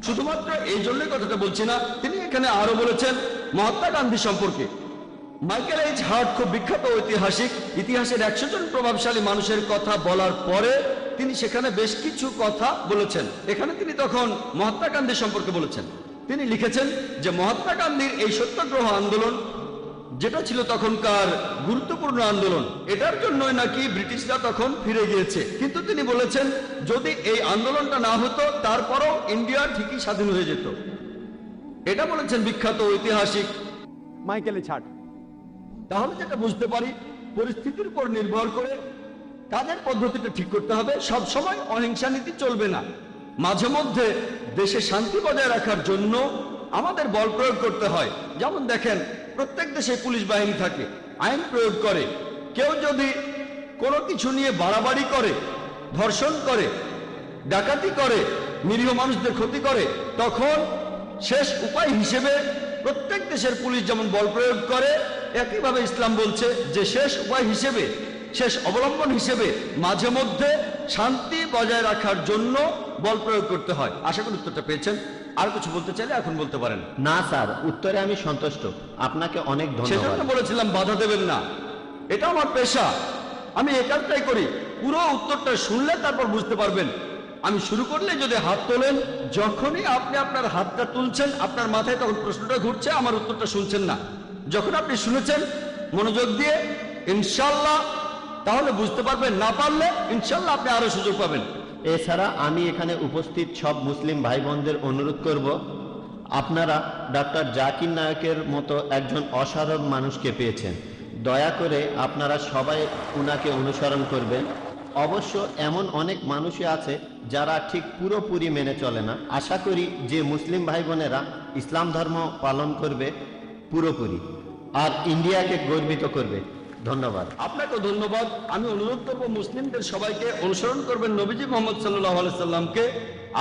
শুধুমাত্র এই জন্যই কথাটা বলছি না, তিনি এখানে আরো বলেছেন মহাত্মা গান্ধী সম্পর্কে। মাইকেল এইচ হার্ট খুব বিখ্যাত ঐতিহাসিক, ইতিহাসের 100 জন প্রভাবশালী মানুষের কথা বলার পরে তিনি সেখানে বেশ কিছু কথা বলেছেন। এখানে তিনি তখন মহাত্মা গান্ধী সম্পর্কে বলেছেন। তিনি লিখেছেন যে মহাত্মা গান্ধীর এই সত্যাগ্রহ আন্দোলন, যেটা ছিল তখনকার গুরুত্বপূর্ণ আন্দোলন, এটার জন্যই নাকি ব্রিটিশরা তখন ফিরে গিয়েছে। কিন্তু তিনি বলেছেন যদি এই আন্দোলনটা না হতো তারপরও ইন্ডিয়া ঠিকই স্বাধীন হয়ে যেত। এটা বলেছেন বিখ্যাত ঐতিহাসিক মাইকেল এইচ হার্ট। তাহলে যেটা বুঝতে পারি, পরিস্থিতির উপর নির্ভর করে কাজের পদ্ধতিটা ঠিক করতে হবে। সব সময় অহিংসা নীতি চলবে না। মাঝে মধ্যে দেশে শান্তি বজায় রাখার জন্য আমাদের বল প্রয়োগ করতে হয়। যেমন দেখেন, প্রত্যেক দেশে পুলিশ বাহিনী থাকে, আইন প্রয়োগ করে। কেউ যদি কোনো কিছু নিয়ে বাড়াবাড়ি করে, ধর্ষণ করে, ডাকাতি করে, নিরীহ মানুষদের ক্ষতি করে, তখন শেষ উপায় হিসেবে প্রত্যেক দেশের পুলিশ যেমন বল প্রয়োগ করে, একইভাবে ইসলাম বলছে যে শেষ উপায় হিসেবে, শেষ অবলম্বন হিসেবে মাঝে মধ্যে শান্তি বজায় রাখার জন্য বল প্রয়োগ করতে হয়। আশা করি উত্তরটা পেয়েছেন। আর কিছু বলতে চাইলে এখন বলতে পারেন। না স্যার, উত্তরে আমি সন্তুষ্ট। আপনাকে অনেক ধন্যবাদ। সেজন্য বলেছিলাম বাধা দেবেন না, এটা আমার পেশা, আমি এই কাজটাই করি। পুরো উত্তরটা শুনলে তারপর বুঝতে পারবেন। আমি শুরু করলে যদি হাত তোলেন, যখনই আপনি আপনার হাতটা তুলছেন আপনার মাথায় তখন প্রশ্নটা ঘুরছে, আমার উত্তরটা শুনছেন না। যখন আপনি শুনেছেন মনোযোগ দিয়ে ইনশাল্লাহ, তাহলে বুঝতে পারবেন। না পারলে ইনশাল্লাহ আপনি আরো সুযোগ পাবেন। এছাড়া আমি এখানে উপস্থিত সব মুসলিম ভাই বোনদের অনুরোধ করব, আপনারা ডক্টর জাকির নায়কের মতো একজন অসাধারণ মানুষকে পেয়েছেন। দয়া করে আপনারা সবাই উনাকে অনুসরণ করবেন। অবশ্য এমন অনেক মানুষই আছে যারা ঠিক পুরোপুরি মেনে চলে না। আশা করি যে মুসলিম ভাই বোনেরা ইসলাম ধর্ম পালন করবে পুরোপুরি, আর ইন্ডিয়াকে গর্বিত করবে। ধন্যবাদ। আপনাকে ধন্যবাদ। আমি অনুরোধ করব মুসলিমদের সবাইকে অনুসরণ করবেন নবীজি মুহাম্মদ সাল্লাল্লাহু আলাইহি সাল্লামকে,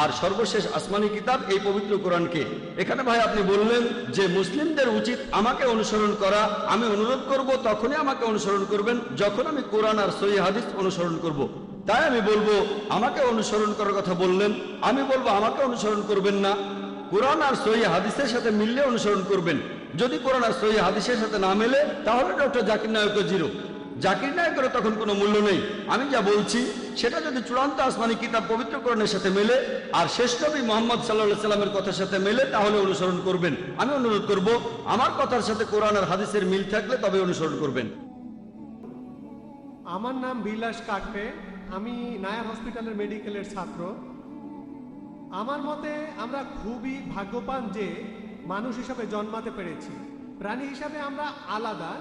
আর সর্বশেষ আসমানি কিতাব এই পবিত্র কোরআনকে। এখানে ভাই আপনি বললেন যে মুসলিমদের উচিত আমাকে অনুসরণ করা। আমি অনুরোধ করব তখনই আমাকে অনুসরণ করবেন যখন আমি কোরআন আর সহিহ হাদিস অনুসরণ করব। তাই আমি বলবো আমাকে অনুসরণ করার কথা বললেন, আমি বলবো আমাকে অনুসরণ করবেন না, কোরআন আর সহিহ হাদিসের সাথে মিললে অনুসরণ করবেন। যদি কোরআন আর সহিহ হাদিসের সাথে না মেলে তাহলে ডক্টর জাকির নায়কও জিরো। জাকির নায়কেরও তখন কোনো মূল্য নেই। আমি যা বলছি সেটা যদি চূড়ান্ত আসমানি কিতাব পবিত্র কোরআনের সাথে মেলে আর শেষ নবী মুহাম্মদ সাল্লাল্লাহু আলাইহি সাল্লামের কথার সাথে মেলে তাহলে অনুসরণ করবেন। আমি অনুরোধ করব আমার কথার সাথে কোরআন আর হাদিসের মিল থাকলে তবে অনুসরণ করবেন। আমার নাম বিলাস কাকবে, আমি নায়ার হসপিটালের মেডিকেলের ছাত্র। আমার মতে আমরা খুবই ভাগ্যবান যে মানুষ হিসাবে জন্মাতে পেরেছি। প্রাণী হিসাবে আমরা আলাদা,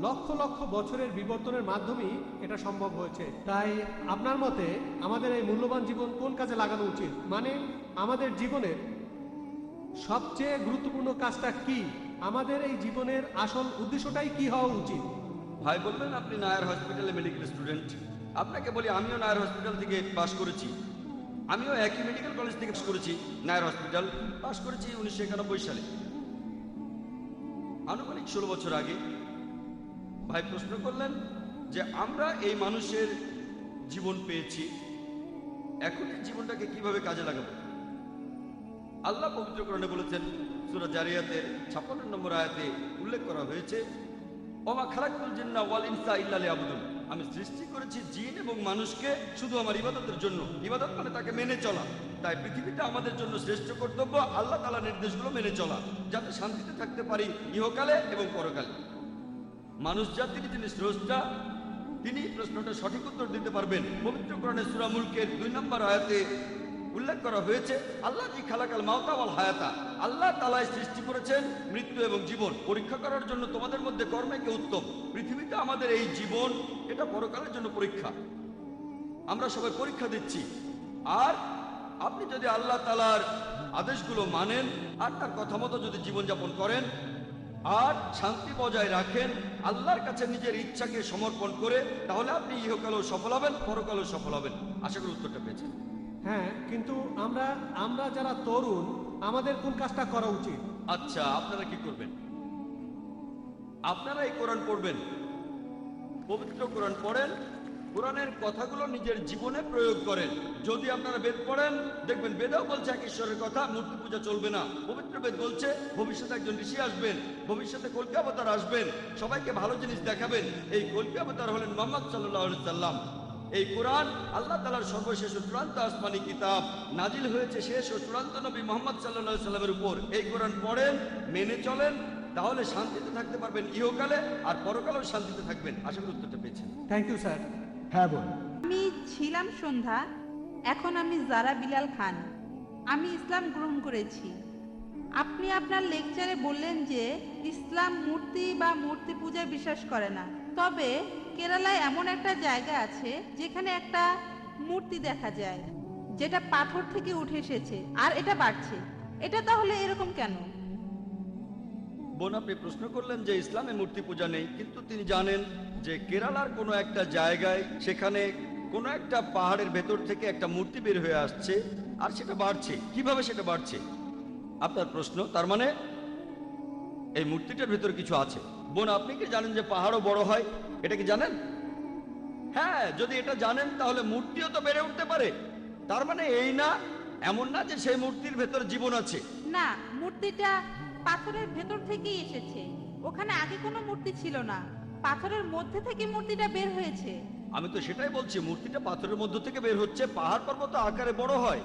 লক্ষ লক্ষ বছরের বিবর্তনের মাধ্যমেই এটা সম্ভব হয়েছে। তাই আপনার মতে আমাদের এই মূল্যবান জীবন কোন কাজে লাগানো উচিত, মানে আমাদের জীবনের সবচেয়ে গুরুত্বপূর্ণ কাজটা কি, আমাদের এই জীবনের আসল উদ্দেশ্যটাই কি হওয়া উচিত? ভাই বললেন আপনি নায়ার হসপিটালে মেডিকেল স্টুডেন্ট। আপনাকে বলি আমিও নায়ার হসপিটাল থেকে পাশ করেছি। আমিও একই মেডিকেল কলেজ থেকে পাশ করেছি, নায়ার হসপিটাল পাশ করেছি 1991 সালে। আনুমানিক 16 বছর আগে ভাই প্রশ্ন করলেন যে আমরা এই মানুষের জীবন পেয়েছি, এখন এই জীবনটাকে কিভাবে কাজে লাগাবো। আল্লাহ পবিত্র কোরআনে বলেছেন, সূরা জারিয়াতের 56 নম্বর আয়াতে উল্লেখ করা হয়েছে, ওমা খালাকতুল জিন্না ওয়াল ইনসা ইল্লা লিয়াবুদুন, আমি সৃষ্টি করেছি জিন এবং মানুষকে শুধু আমার ইবাদতের জন্য। ইবাদত মানে তাকে মেনে চলা। তাই পৃথিবীটা আমাদের জন্য শ্রেষ্ঠ কর্তব্য আল্লাহ তাআলার নির্দেশগুলো মেনে চলা, যাতে শান্তিতে থাকতে পারি ইহকালে এবং পরকালে। মানুষ জাতির যিনি স্রষ্টা, তিনি প্রশ্নটা সঠিক উত্তর দিতে পারবেন। পবিত্র কোরআনে সূরা মুলকের 2 নম্বর আয়াতে উল্লেখ করা হয়েছে, আল্লাহ জি খালাকাল মাউতা ওয়াল হায়াতা, আল্লাহ তাআলাই সৃষ্টি করেছেন মৃত্যু এবং জীবন পরীক্ষা করার জন্য তোমাদের মধ্যে কর্মে কে উত্তম। পৃথিবীতে আমাদের এই জীবন, এটা পরকালের জন্য পরীক্ষা। আমরা সবাই পরীক্ষা দিচ্ছি। আর আপনি যদি আল্লাহ তাআলার আদেশগুলো মানেন আর তার কথা মতো যদি জীবনযাপন করেন আর শান্তি বজায় রাখেন, আল্লাহর কাছে নিজের ইচ্ছাকে সমর্পণ করে, তাহলে আপনি ইহকালেও সফল হবেন, পরকালেও সফল হবেন। আশা করি উত্তরটা পেয়েছেন। হ্যাঁ, কিন্তু আমরা যারা তরুণ, আমাদের কোন কাজটা করা উচিত? আচ্ছা, আপনারা কি করবেন? আপনারা এই কোরআন পড়বেন, পবিত্র কোরআন পড়েন, কোরআনের কথাগুলো নিজের জীবনে প্রয়োগ করেন। যদি আপনারা বেদ পড়েন, দেখবেন বেদেও বলছে এক ঈশ্বরের কথা, মূর্তি পূজা চলবে না। পবিত্র বেদ বলছে ভবিষ্যতে একজন ঋষি আসবেন, ভবিষ্যতে কল্কি অবতার আসবেন, সবাইকে ভালো জিনিস দেখাবেন। এই কল্কি অবতার হলেন মুহাম্মদ সাল্লাল্লাহু আলাইহি সাল্লাম। এই কোরআন আল্লাহ তাআলার সর্বশেষ ও চূড়ান্ত আসমানি কিতাব, নাজিল হয়েছে শেষ ও চূড়ান্ত নবী মুহাম্মদ সাল্লাল্লাহু আলাইহি সাল্লামের উপর। এই কোরআন পড়েন, মেনে চলেন, তাহলে শান্তিতে থাকতে পারবেন ইহকালে, আর পরকালেও শান্তিতে থাকবেন। আশা করি উত্তরটা পেয়েছেন। Thank you sir. হ্যাঁ বোন। আমি ছিলাম সন্ধ্যা, এখন আমি জারা বিলাল খান। আমি ইসলাম গ্রহণ করেছি। আপনি আপনার লেকচারে বললেন যে ইসলাম মূর্তি বা মূর্তি পূজায় বিশ্বাস করে না, তবে কেরালায় এমন একটা জায়গা আছে যেখানে একটা মূর্তি দেখা যায় যেটা পাথর থেকে উঠে এসেছে আর এটা বাড়ছে। এটা তাহলে এরকম কেন? বোন, আপনি প্রশ্ন করলেন যে ইসলামে মূর্তি পূজা নেই, কিন্তু তিনি জানেন যে কেরালার কোনো একটা জায়গায়, সেখানে কোনো একটা পাহাড়ের ভেতর থেকে একটা মূর্তি বের হয়ে আসছে আর সেটা বাড়ছে। কিভাবে সেটা বাড়ছে আপনার প্রশ্ন, তার মানে এই মূর্তিটার ভেতর কিছু আছে। বোন, আপনি কি জানেন যে পাহাড়ও বড় হয়? এটা কি জানেন? হ্যাঁ, যদি এটা জানেন তাহলে মূর্তিও তো বেড়ে উঠতে পারে। তার মানে এই না, এমন না যে সেই মূর্তির ভেতর জীবন আছে। না, মূর্তিটা পাথরের ভেতর থেকেই এসেছে। ওখানে আগে কোনো মূর্তি ছিল না, পাথরের মধ্যে থেকে মূর্তিটা বের হয়েছে। আমি তো সেটাই বলছি, মূর্তিটা পাথরের মধ্য থেকে বের হচ্ছে। পাহাড় পর্বত আকারে বড় হয়,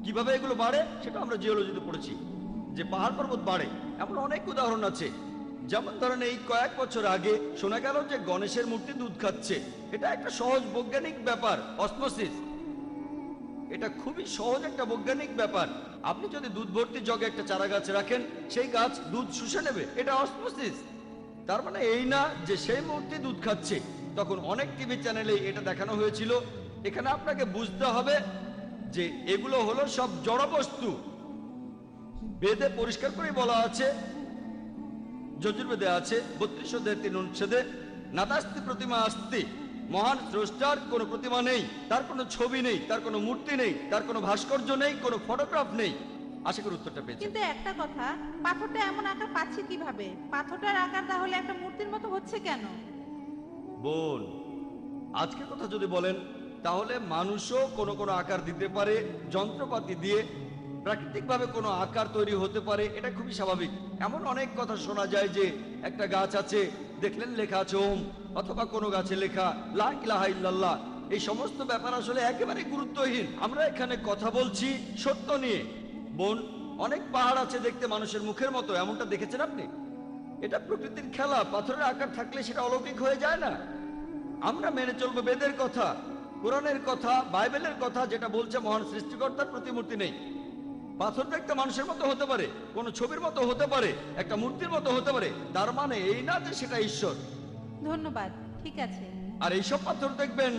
কিভাবে এগুলো বাড়ে সেটা আমরা জিওলজিতে পড়েছি যে পাহাড় পর্বত বাড়ে। এমন অনেক উদাহরণ আছে। যেমন ধরেন, এই কয়েক বছর আগে শোনা গেল যে গণেশের মূর্তি দুধ খাচ্ছে। এটা একটা সহজ বৈজ্ঞানিক ব্যাপার, অসমোসিস। এটা খুবই সহজ একটা বৈজ্ঞানিক ব্যাপার। আপনি যদি দুধ ভর্তি জগে একটা চারা গাছ রাখেন, সেই গাছ দুধ শুষে নেবে। এটা অসমোসিস। তার মানে এই না যে সেই মূর্তি দুধ খাচ্ছে। তখন অনেক টিভি চ্যানেলে এটা দেখানো হয়েছিল। এখানে আপনাকে বুঝতে হবে যে এগুলো হলো সব জড় বস্তু। বেদে পরিষ্কার করে বলা আছে, যজুর্বেদে আছে 32 অধ্যায় 3 অনুচ্ছেদে, নাদাস্তি প্রতিমা আস্তি, মহান স্রষ্টার কোনো প্রতিমা নেই, তার কোনো ছবি নেই, তার কোনো মূর্তি নেই, তার কোনো ভাস্কর্য নেই, কোনো ফটোগ্রাফ নেই। আশা করি উত্তরটা পেয়েছি। কিন্তু একটা কথা, পাথরটা এমন আকার পাচ্ছে কিভাবে? পাথরটার আকার তাহলে একটা মূর্তির মতো হচ্ছে কেন? বোন, আজকের কথা যদি বলেন তাহলে মানুষও কোনো কোনো আকার দিতে পারে, যন্ত্রপাতি দিয়ে প্রাকৃতিকভাবে কোনো আকার তৈরি হতে পারে। এটা খুবই স্বাভাবিক। এমন অনেক কথা শোনা যায় যে একটা গাছ আছে, দেখলেন লেখা আছে ওম, অথবা কোনো গাছে লেখা লা ইলাহা ইল্লাল্লাহ। এই সমস্ত ব্যাপার আসলে একেবারে গুরুত্বহীন। আমরা এখানে কথা বলছি সত্য নিয়ে। বোন, অনেক পাহাড় আছে দেখতে মানুষের মুখের মতো, এমনটা দেখেছেন আপনি? এটা প্রকৃতির খেলা। পাথরের আকার থাকলে সেটা অলৌকিক হয়ে যায় না। আমরা মেনে চলবো বেদের কথা, কোরআনের কথা, বাইবেলের কথা, যেটা বলছে মহান সৃষ্টিকর্তার প্রতিমূর্তি নেই। পাথর দেখতে মানুষের মতো হতে পারে, কোনো ছবির মতো হতে পারে, একটা মূর্তির মতো হতে পারে। তার মানে এই না যে সেটা ঈশ্বর। ধন্যবাদ, ঠিক আছে। আর এইসব পাথর দেখবেন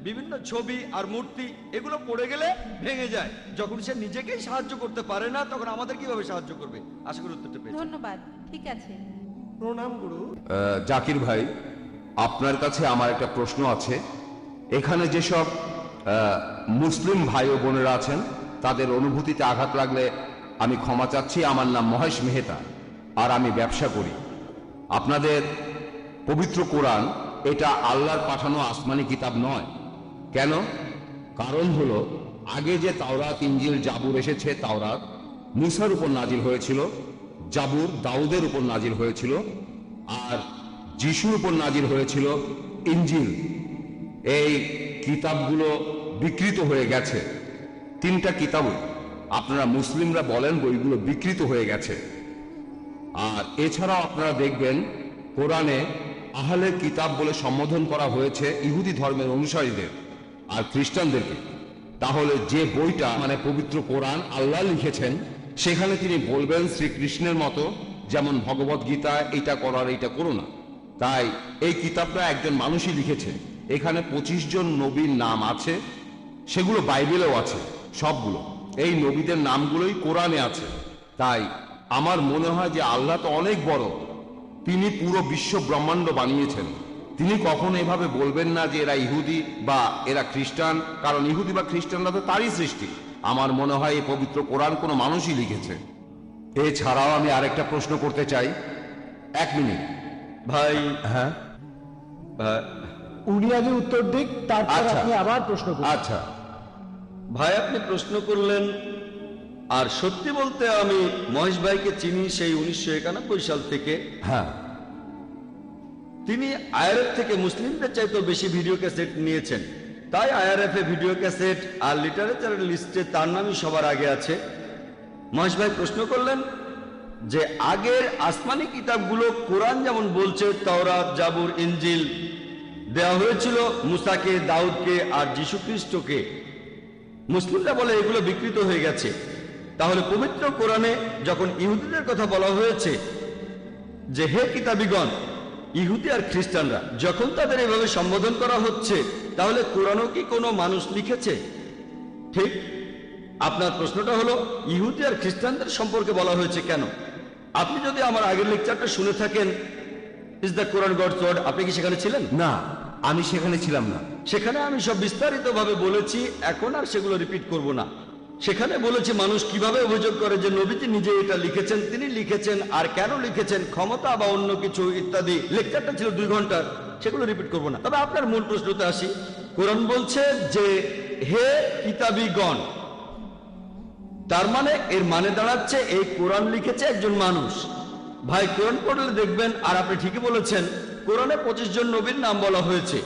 বিভিন্ন ছবি আর মূর্তি, এগুলো পড়ে গেলে ভেঙে যায়। যখন সে নিজেকেই সাহায্য করতে পারে না, তখন আমাদের কিভাবে সাহায্য করবে? আশা করি উত্তরটা পেয়েছি। ধন্যবাদ, ঠিক আছে। প্রণাম গুরু। জাকির ভাই, আপনার কাছে আমার একটা প্রশ্ন আছে। এখানে যেসব মুসলিম ভাই ও বোনেরা আছেন, তাদের অনুভূতিতে আঘাত লাগলে আমি ক্ষমা চাচ্ছি। আমার নাম মহেশ মেহতা আর আমি ব্যবসা করি। আপনাদের পবিত্র কোরআন এটা আল্লাহর পাঠানো আসমানি কিতাব নয়। কেন? কারণ হলো আগে যে তাওরাত, ইনজিল, জাবুর এসেছে, তাওরাত মুসার উপর নাজিল হয়েছিল, জাবুর দাউদের উপর নাজিল হয়েছিল, আর যিশুর উপর নাজিল হয়েছিল ইনজিল। এই কিতাবগুলো বিকৃত হয়ে গেছে। 3টা কিতাব আপনারা মুসলিমরা বলেন বইগুলো বিকৃত হয়ে গেছে। আর এছাড়াও আপনারা দেখবেন কোরআনে আহলে কিতাব বলে সম্বোধন করা হয়েছে ইহুদি ধর্মের অনুসারীদের আর খ্রিস্টানদেরকে। তাহলে যে বইটা মানে পবিত্র কোরআন আল্লাহ লিখেছেন, সেখানে তিনি বলবেন শ্রীকৃষ্ণের মতো, যেমন ভগবত গীতা, এইটা করার এইটা করো না। তাই এই কিতাবটা একজন মানুষই লিখেছে। এখানে 25 জন নবীর নাম আছে, সেগুলো বাইবেলেও আছে সবগুলো। এই নবীদের নামগুলোই কোরআনে আছে। তাই আমার মনে হয় যে আল্লাহ তো অনেক বড়, তিনি পুরো বিশ্ব ব্রহ্মাণ্ড বানিয়েছেন। তিনি কখনো এভাবে বলবেন না যে এরা ইহুদি বা এরা খ্রিস্টান, কারণ ইহুদি বা খ্রিস্টানরা তো তারই সৃষ্টি। আমার মনে হয় এই পবিত্র কোরআন কোনো মানুষই লিখেছে। এছাড়াও আমি আরেকটা প্রশ্ন করতে চাই। 1 মিনিট ভাই। হ্যাঁ, উনি আগে উত্তর দিক, তারপর আচ্ছা। আপনি আবার প্রশ্ন করুন। আচ্ছা। ভাই আপনি প্রশ্ন করলেন, আর সত্যি বলতে আমি মহেশ ভাইকে চিনি সেই 1991 সাল থেকে। হ্যাঁ, তিনি আইআরএফ থেকে মুসলিমদের চাইতেও বেশি ভিডিও ক্যাসেট নিয়েছেন। তাই আইআরএফ এ ভিডিও ক্যাসেট আর লিটারেচারের লিস্টে তার নামই সবার আগে আছে। মহেশ ভাই প্রশ্ন করলেন যে আগের আসমানি কিতাবগুলো কোরআন যেমন বলছে তাওরাত, জাবুর, ইনজিল দেওয়া হয়েছিল মুসাকে, দাউদকে আর যীশু খ্রিস্টকে, মুসলিমরা বলে এগুলো বিকৃত হয়ে গেছে। তাহলে পবিত্র কোরআনে যখন ইহুদিদের কথা বলা হয়েছে যে হে কিতাবীগণ, ইহুদি আর খ্রিস্টানরা যখন তাদের এভাবে সম্বোধন করা হচ্ছে, তাহলে কোরআনও কি কোনো মানুষ লিখেছে? ঠিক। আপনার প্রশ্নটা হলো ইহুদি আর খ্রিস্টানদের সম্পর্কে বলা হয়েছে কেন? আপনি যদি আমার আগের লেকচারটা শুনে থাকেন, is the Quran God's word, আপনি কি সেখানে ছিলেন? না, আমি সেখানে ছিলাম না। সেখানে আমি সব বিস্তারিতভাবে বলেছি, এখন আর সেগুলো রিপিট করব না। সেখানে বলেছি মানুষ কিভাবে অভিযোগ করে যে নবীজি নিজে এটা লিখেছেন, তিনি লিখেছেন, আর কেন লিখেছেন, ক্ষমতা বা অন্য কিছু ইত্যাদি। লেকচারটা ছিল 2 ঘন্টার, সেগুলো রিপিট করব না। তবে আপনার মূল প্রশ্নতে আসি। কোরআন বলছে যে হে কিতাবীগণ, তার মানে এর মানে দাঁড়াচ্ছে এই কোরআন লিখেছে একজন মানুষ। ভাই কোরআন পড়লে দেখবেন, আর আপনি ঠিকই বলেছেন, কোরআনে 25 জন নবীর নাম বলা হয়েছে।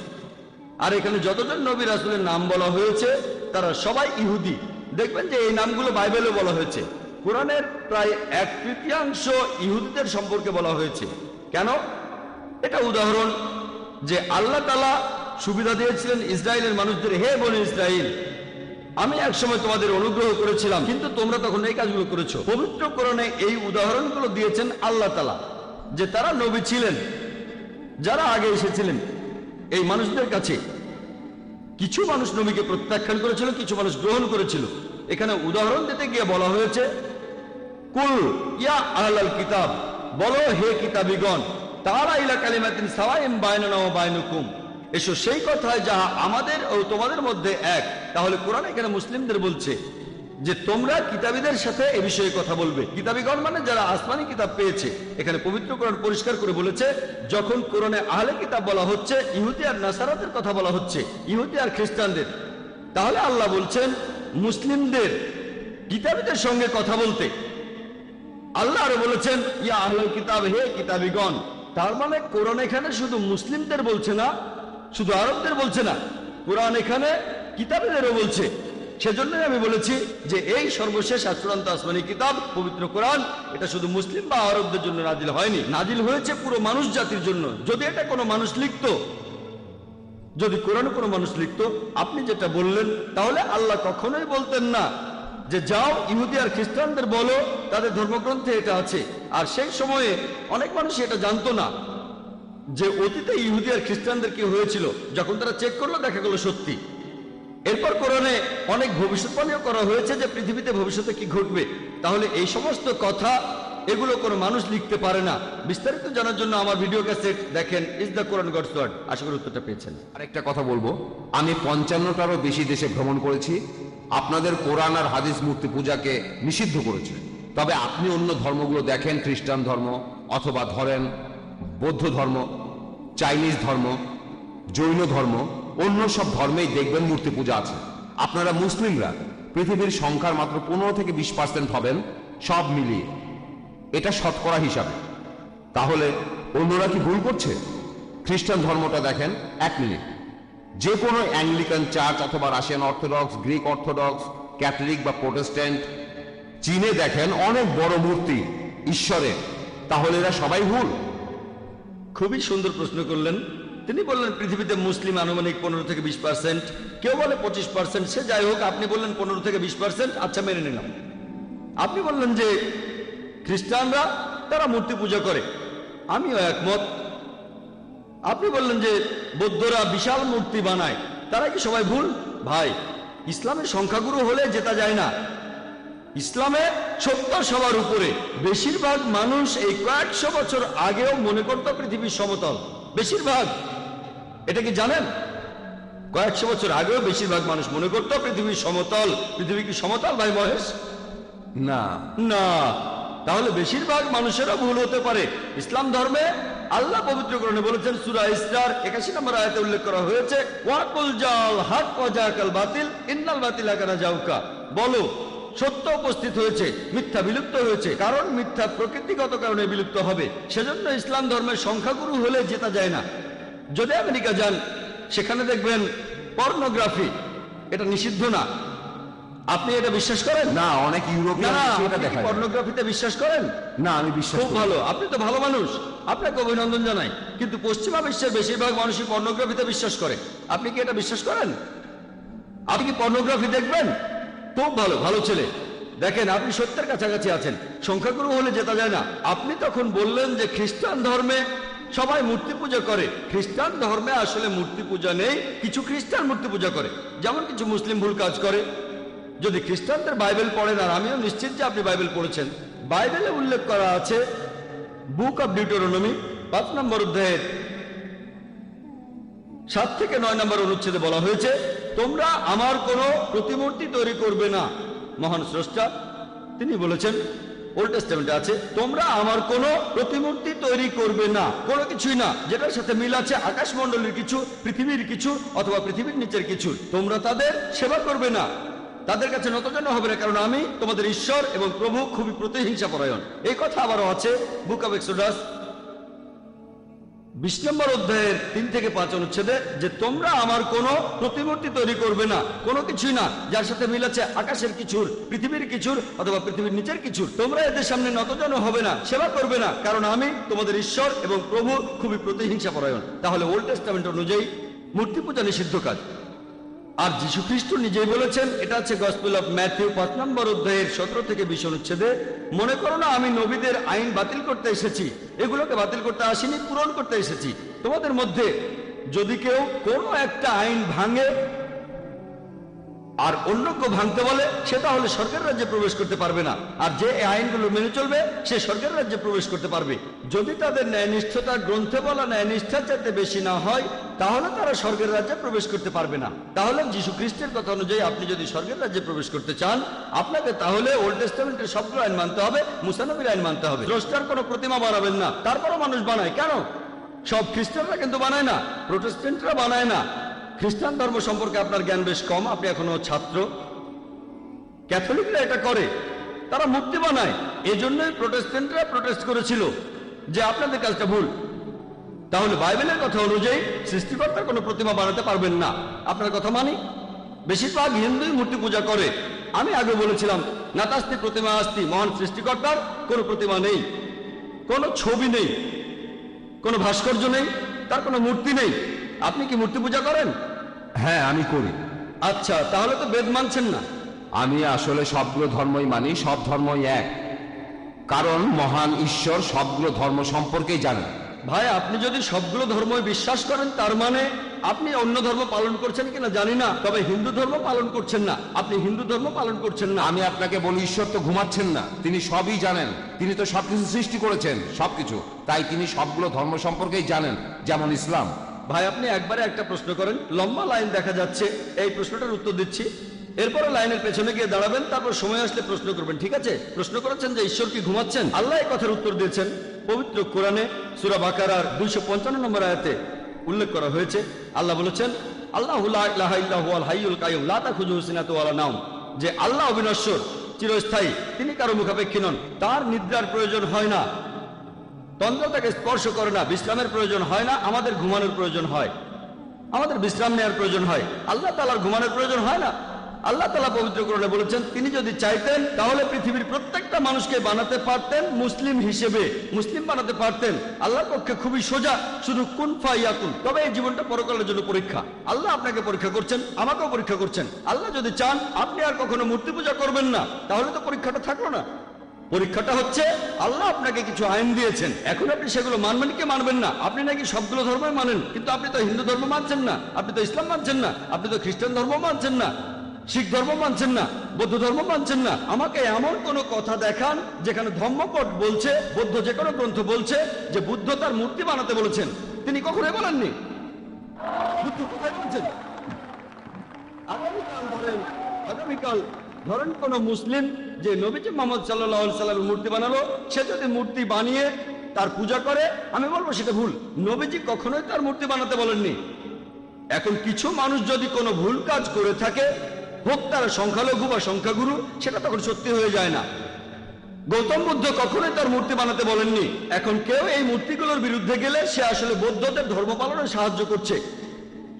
আর এখানে যতজন নবী রাসূলের নাম বলা হয়েছে তারা সবাই ইহুদি। দেখবেন যে এই নামগুলো বাইবেলে বলা হয়েছে। কোরআনের প্রায় 1/3 ইহুদিদের সম্পর্কে বলা হয়েছে। কেন? এটা উদাহরণ যে আল্লাহ তাআলা সুবিধা দিয়েছিলেন ইসরায়েলের মানুষদের, হে বনি ইসরাইল, আমি একসময় তোমাদের অনুগ্রহ করেছিলাম, কিন্তু তোমরা তখন এই কাজগুলো করেছো। পবিত্র কোরআনে এই উদাহরণগুলো দিয়েছেন আল্লাহ তাআলা, যে তারা নবী ছিলেন যারা আগে এসেছিলেন এই মানুষদের কাছে। কিছু মানুষ নবীকে প্রত্যাখ্যান করেছিল, কিছু মানুষ গ্রহণ করেছিল। এখানে উদাহরণ দিতে গিয়ে বলা হয়েছে কুল ইয়া আহলাল কিতাব, বলো হে কিতাবীগণ, তাআলা ইলা কালিমাতিন সাওয়াইন বাইনানা ওয়া বাইনাকুম, এসো সেই কথায় যাহা আমাদের ও তোমাদের মধ্যে এক। তাহলে কোরআন এখানে মুসলিমদের বলছে যে তোমরা কিতাবীদের সাথে এ বিষয়ে কথা বলবে। কিতাবীগণ মানে যারা আসমানি কিতাব পেয়েছে। এখানে পবিত্র কোরআন পরিষ্কার করে বলেছে, যখন কোরআনে আহলে কিতাব বলা হচ্ছে, ইহুদি আর নাসারাদের কথা বলা হচ্ছে, ইহুদি আর খ্রিস্টানদের, তাহলে আল্লাহ বলছেন মুসলিমদের কিতাবীদের সঙ্গে কথা বলতে। আল্লাহ আরো বলেছেন ইয়া আহলাল কিতাব, হে কিতাবীগণ। তার মানে কোরআন এখানে শুধু মুসলিমদের বলছে না, শুধু আরবদের বলছে না, কোরআন এখানে কিতাবীদেরও বলছে। সেজন্যই আমি বলেছি যে এই সর্বশেষ চূড়ান্ত আসমানি কিতাব পবিত্র কোরআন, এটা শুধু মুসলিম বা আরবদের জন্য নাজিল হয়নি, নাজিল হয়েছে পুরো মানুষ জাতির জন্য। যদি এটা কোনো মানুষ লিখতো, যদি কোরআন কোনো মানুষ লিখতো, আপনি যেটা বললেন, তাহলে আল্লাহ কখনোই বলতেন না যে যাও ইহুদি আর খ্রিস্টানদের বলো তাদের ধর্মগ্রন্থে এটা আছে। আর সেই সময়ে অনেক মানুষ এটা জানতো না যে অতীতে ইহুদি আর খ্রিস্টানদের কি হয়েছিল। যখন তারা চেক করলো, দেখা গেল সত্যি। এরপর কোরআনে অনেক ভবিষ্যৎবাণীও করা হয়েছে যে পৃথিবীতে ভবিষ্যতে কি ঘটবে। তাহলে এই সমস্ত কথা এগুলো কোনো মানুষ লিখতে পারে না। বিস্তারিত জানার জন্য আমার ভিডিও ক্যাসেট দেখেন, is the Quran God's word. আশা করি উত্তরটা পেয়েছেন। আরেকটা কথা বলবো, আমি 55টারও বেশি দেশে ভ্রমণ করেছি। আপনাদের কোরআন আর হাদিস মূর্তি পূজাকে নিষিদ্ধ করেছে। তবে আপনি অন্য ধর্মগুলো দেখেন, খ্রিস্টান ধর্ম অথবা ধরেন বৌদ্ধ ধর্ম, চাইনিজ ধর্ম, জৈন ধর্ম, অন্য সব ধর্মেই দেখবেন মূর্তি পূজা আছে। আপনারা মুসলিমরা পৃথিবীর সংখ্যার মাত্র 15 থেকে 20% হবেন সব মিলিয়ে, এটা শতকরা হিসাবে। তাহলে অন্যরা কি ভুল করছে? খ্রিস্টান ধর্মটা দেখেন, 1 মিনিট, যে কোনো অ্যাংলিকান চার্চ অথবা Russian orthodox, Greek orthodox, Catholic বা প্রোটেস্ট্যান্ট, চীনে দেখেন অনেক বড় মূর্তি ঈশ্বরের। তাহলে এরা সবাই ভুল? খুবই সুন্দর প্রশ্ন করলেন। তিনি বললেন পৃথিবীতে মুসলিম আনুমানিক 15 থেকে 20%, কেউ বলে 25%, সে যাই হোক, আপনি বললেন 15 থেকে 20%, আচ্ছা মেনে নিলাম। আপনি বললেন যে খ্রিস্টানরা তারা মূর্তি পূজা করে, আমিও একমত। আপনি বললেন যে বৌদ্ধরা বিশাল মূর্তি বানায়, তারা কি সবাই ভুল? ভাই, ইসলামের সংখ্যাগুরু হলে জেতা যায় না। ইসলামে সত্য সবার উপরে। বেশিরভাগ মানুষ এই কয়েকশো বছর আগেও মনে করত পৃথিবীর সমতল। বেশিরভাগ, এটা কি জানেন? কয়েকশো বছর আগেও বেশিরভাগ মানুষ মনে করত পৃথিবীর সমতল। পৃথিবী কি সমতল ভাই মহেশ? না না। তাহলে বেশিরভাগ মানুষেরও ভুল হতে পারে। ইসলাম ধর্মে আল্লাহ পবিত্র কোরআনে বলেছেন, সূরা ইসরার 81 নম্বর আয়াতে উল্লেখ করা হয়েছে, ওয়াকুল জাল হক ওয়া জাকাল বাতিল ইন্নাল বাতিলা কানা জাউকা। বলো, সত্য উপস্থিত হয়েছে, মিথ্যা বিলুপ্ত হয়েছে, কারণ মিথ্যা প্রকৃতিগত কারণে বিলুপ্ত হবে। সেজন্য ইসলাম ধর্মের সংখ্যাগুরু হলে জেতা যায় না। যদি আমেরিকা যান, সেখানে দেখবেন পর্নোগ্রাফি, এটা নিষিদ্ধ না। আপনি এটা বিশ্বাস করেন? না, অনেক ইউরোপিয়ান এটা দেখায়। পর্নোগ্রাফিতে বিশ্বাস করেন? না, আমি বিশ্বাস খুব ভালো, আপনি তো ভালো মানুষ, আপনাকে অভিনন্দন জানাই। কিন্তু পশ্চিমা বিশ্বের বেশিরভাগ মানুষই পর্নোগ্রাফিতে বিশ্বাস করে। আপনি কি এটা বিশ্বাস করেন? আপনি কি পর্নোগ্রাফি দেখবেন? খুব ভালো, ভালো ছেলে। দেখেন, আপনি সত্যের কাছাকাছি আছেন। সংখ্যাগুরু হলে জেতা যায় না। আপনি তখন বললেন যে খ্রিস্টান ধর্মে সবাই মূর্তি পূজা করে। খ্রিস্টান ধর্মে আসলে মূর্তি পূজা নেই, কিছু খ্রিস্টান মূর্তি পূজা করে, যেমন কিছু মুসলিম ভুল কাজ করে। যদি খ্রিস্টানদের বাইবেল পড়েন, আর আমিও নিশ্চিত যে আপনি বাইবেল পড়েছেন, বাইবেলে উল্লেখ করা আছে, বুক অব ডিউটোরনমি 5 নম্বর অধ্যায়ের 7 থেকে 9 নম্বর অনুচ্ছেদে বলা হয়েছে, তোমরা আমার কোনো প্রতিমূর্তি তৈরি করবে না। মহান স্রষ্টা তিনি বলেছেন, ওল্ড টেস্টামেন্টে আছে, তোমরা আমার কোনো প্রতিমূর্তি তৈরি করবে না, কোনো কিছুই না যেটার সাথে মিল আছে আকাশমণ্ডলের কিছু, পৃথিবীর কিছু, অথবা পৃথিবীর নিচের কিছু। তোমরা তাদের সেবা করবে না, তাদের কাছে নতজান হবে না, কারণ আমি তোমাদের ঈশ্বর এবং প্রভু খুবই প্রতিহিংসা পরায়ণ। এই কথা আবারও আছে বুক অব এক্সোডাস 20 নম্বর অধ্যায়ের 3 থেকে 5 অনুচ্ছেদে, যে তোমরা আমার কোনো প্রতিমূর্তি তৈরি করবে না, কোনো কিছুই না যার সাথে মিল আছে আকাশের কিছুর, পৃথিবীর কিছুর, অথবা পৃথিবীর নিচের কিছুর। তোমরা এদের সামনে নতজান হবে না, সেবা করবে না, কারণ আমি তোমাদের ঈশ্বর এবং প্রভু খুবই প্রতিহিংসা পরায়ণ। তাহলে ওল্ড টেস্টামেন্ট অনুযায়ী মূর্তি পূজা নিষিদ্ধ কাজ। আর যীশু খ্রিস্ট নিজেই বলেছেন, এটা আছে গসপেল অফ ম্যাথিউ 5 নম্বর অধ্যায়ের 17 থেকে 20 অনুচ্ছেদে, মনে করো না আমি নবীদের আইন বাতিল করতে এসেছি, এগুলোকে বাতিল করতে আসিনি, পূরণ করতে এসেছি। তোমাদের মধ্যে যদি কেউ কোনো একটা আইন ভাঙে আর অন্য কেউ ভাঙতে বলে, সে তাহলে স্বর্গের রাজ্যে প্রবেশ করতে পারবে না। আর যে এই আইনগুলো মেনে চলবে, সে স্বর্গের রাজ্যে প্রবেশ করতে পারবে। যদি তাদের ন্যায়নিষ্ঠতা গ্রন্থে বলা ন্যায়নিষ্ঠার চাইতে বেশি না হয়, তাহলে তারা স্বর্গের রাজ্যে প্রবেশ করতে পারবে না। তাহলে যীশু খ্রিস্টের কথা অনুযায়ী আপনি যদি স্বর্গের রাজ্যে প্রবেশ করতে চান, আপনাকে তাহলে ওল্ড টেস্টামেন্টের সবগুলো আইন মানতে হবে, মুসা নবীর আইন মানতে হবে। স্রষ্টার কোনো প্রতিমা বানাবেন না। তারপরও মানুষ বানায়, কেন? সব খ্রিস্টানরা কিন্তু বানায় না, প্রোটেস্ট্যান্টরা বানায় না। খ্রিস্টান ধর্ম সম্পর্কে আপনার জ্ঞান বেশ কম, আপনি এখনো ছাত্র। ক্যাথলিকরা এটা করে, তারা মূর্তি বানায়। এজন্যই প্রোটেস্ট্যান্টরা প্রোটেস্ট করেছিল যে আপনাদের কাজটা ভুল। তাহলে বাইবেলের কথা অনুযায়ী সৃষ্টিকর্তার কোনো প্রতিমা বানাতে পারবেন না। আপনার কথা মানি। বেশিরভাগ হিন্দুই মূর্তি পূজা করে। আমি আগে বলেছিলাম, নাতাস্তি প্রতিমা আস্তি, মহান সৃষ্টিকর্তার কোনো প্রতিমা নেই, কোনো ছবি নেই, কোনো ভাস্কর্য নেই, তার কোনো মূর্তি নেই। আপনি কি মূর্তি পূজা করেন? হ্যাঁ, আমি করি। আচ্ছা, তাহলে তো বেদ মানছেন না। আমি আসলে সবগুলো ধর্মই মানি, সব ধর্মই এক, কারণ মহান ঈশ্বর সবগুলো ধর্ম সম্পর্কেই জানেন। ভাই, আপনি যদি সবগুলো ধর্মই বিশ্বাস করেন, তার মানে আপনি অন্য ধর্ম পালন করছেন কিনা জানি না, তবে হিন্দু ধর্ম পালন করছেন না। আপনি হিন্দু ধর্ম পালন করছেন না। আমি আপনাকে বলি, ঈশ্বর তো ঘুমাচ্ছেন না, তিনি সবই জানেন। তিনি তো সবকিছু সৃষ্টি করেছেন, সবকিছু। তাই তিনি সবগুলো ধর্ম সম্পর্কেই জানেন, যেমন ইসলাম। ভাই, আপনি একবারে একটা প্রশ্ন করেন, লম্বা লাইন দেখা যাচ্ছে, এই প্রশ্নটার উত্তর দিচ্ছি, এরপরে লাইনের পেছনে গিয়ে দাঁড়াবেন, তারপর সময় আসলে প্রশ্ন করবেন, ঠিক আছে? প্রশ্ন করেছেন যে ঈশ্বর কি ঘুমাচ্ছেন, আল্লাহ এই কথার উত্তর দিয়েছেন, পবিত্র কোরআনে সূরা বাকারার 255 নম্বর আয়াতে উল্লেখ করা হয়েছে, আল্লাহ বলেছেন, আল্লাহু লা ইলাহা ইল্লা হুয়াল হাইয়ুল কাইয়ুম লা তাখুযুহু সিনাতুন ওয়ালা নাওম, যে আল্লাহ অবিনশ্বর, চিরস্থায়ী, তিনি কারো মুখাপেক্ষী নন, তার নিদ্রার প্রয়োজন হয় না, তন্দ্রা তাকে স্পর্শ করে না, বিশ্রামের প্রয়োজন হয় না, আমাদের ঘুমানোর প্রয়োজন হয়, আমাদের বিশ্রাম নেওয়ার প্রয়োজন হয়, আল্লাহ তাআলার ঘুমানোর প্রয়োজন হয় না। আল্লাহ তাআলা পবিত্র কোরআনে বলেছেন, তিনি যদি চাইতেন তাহলে পৃথিবীর প্রত্যেকটা মানুষকে বানাতে পারতেন মুসলিম হিসেবে, মুসলিম বানাতে পারতেন। আল্লাহর পক্ষে খুবই সোজা, শুধু কুন ফায়াকুন। তবে এই জীবনটা পরকালের জন্য পরীক্ষা। আল্লাহ আপনাকে পরীক্ষা করছেন, আমাকেও পরীক্ষা করছেন। আল্লাহ যদি চান আপনি আর কখনো মূর্তি পূজা করবেন না, তাহলে তো পরীক্ষাটা থাকলো না। পরীক্ষাটা হচ্ছে আল্লাহ আপনাকে কিছু আইন দিয়েছেন, এখন আপনি সেগুলো মানবেন কি মানবেন না। আপনি নাকি সবগুলো ধর্মই মানেন, কিন্তু আপনি তো হিন্দু ধর্ম মানছেন না, আপনি তো ইসলাম মানছেন না, আপনি তো খ্রিস্টান ধর্ম মানছেন না, শিখ ধর্ম মানছেন না, বৌদ্ধ ধর্ম মানছেন না। আমাকে এমন কোন কথা দেখান যেখানে ধর্মপট বলছে, বৌদ্ধ যে কোনো গ্রন্থ বলছে যে বুদ্ধ তার মূর্তি বানাতে বলেছেন। তিনি কখনোই বলেননি। বুদ্ধ কোথায় বলছেন? আগামীকাল ধরেন কোন মুসলিম যে নবীজি মুহাম্মদ সাল্লাল্লাহু আলাইহি সাল্লামের মূর্তি বানালো, সে যদি মূর্তি বানিয়ে তার পূজা করে, আমি বলবো সেটা ভুল। নবীজি কখনোই তার মূর্তি বানাতে বলেননি। এখন কিছু মানুষ যদি কোনো ভুল কাজ করে থাকে, হোক তারা সংখ্যালঘু বা সংখ্যাগুরু, সেটা তখন সত্যি হয়ে যায় না। গৌতম বুদ্ধ কখনোই তার মূর্তি বানাতে বলেননি। এখন কেউ এই মূর্তিগুলোর বিরুদ্ধে গেলে সে আসলে বৌদ্ধদের ধর্ম পালনে সাহায্য করছে।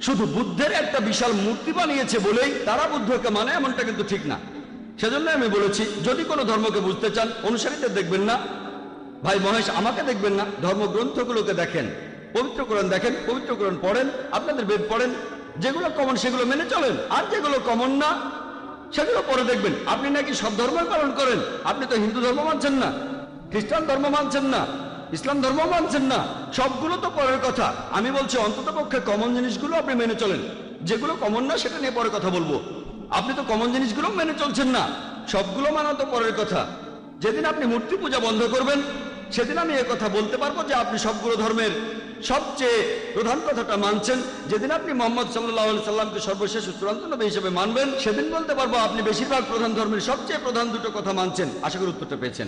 শুধু বুদ্ধের একটা বিশাল মূর্তি বানিয়েছে বলেই তারা বুদ্ধকে মানে, এমনটা কিন্তু ঠিক না। সেজন্য আমি বলেছি, যদি কোনো ধর্মকে বুঝতে চান, অনুসারীদের দেখবেন না, ভাই মহেশ আমাকে দেখবেন না, ধর্মগ্রন্থগুলোকে দেখেন, পবিত্র কোরআন দেখেন, পবিত্র কোরআন পড়েন, আপনাদের বেদ পড়েন, যেগুলো কমন সেগুলো মেনে চলেন, আর যেগুলো কমন না সেগুলো পরে দেখবেন। আপনি নাকি সব ধর্মই পালন করেন, আপনি তো হিন্দু ধর্ম মানছেন না, খ্রিস্টান ধর্ম মানছেন না, ইসলাম ধর্ম মানছেন না, সবগুলো তো পরের কথা। আমি বলছি অন্তত পক্ষে কমন জিনিসগুলো আপনি মেনে চলেন, যেগুলো কমন না সেটা নিয়ে পরে কথা বলবো। আপনি তো কমন জিনিসগুলো মেনে চলছেন না, সবগুলো মানা তো পরের কথা। যেদিন আপনি মূর্তি পূজা বন্ধ করবেন, সেদিন আমি কথা বলতে পারবো যে আপনি সবগুলো ধর্মের সবচেয়ে প্রধান কথাটা মানছেন। যেদিন আপনি মুহাম্মদ সাল্লাল্লাহু আলাইহি সাল্লামকে সর্বশেষ চূড়ান্ত নবী হিসেবে মানবেন, সেদিন বলতে পারবো আপনি বেশিরভাগ প্রধান ধর্মের সবচেয়ে প্রধান দুটো কথা মানছেন। আশা করি উত্তরটা পেয়েছেন।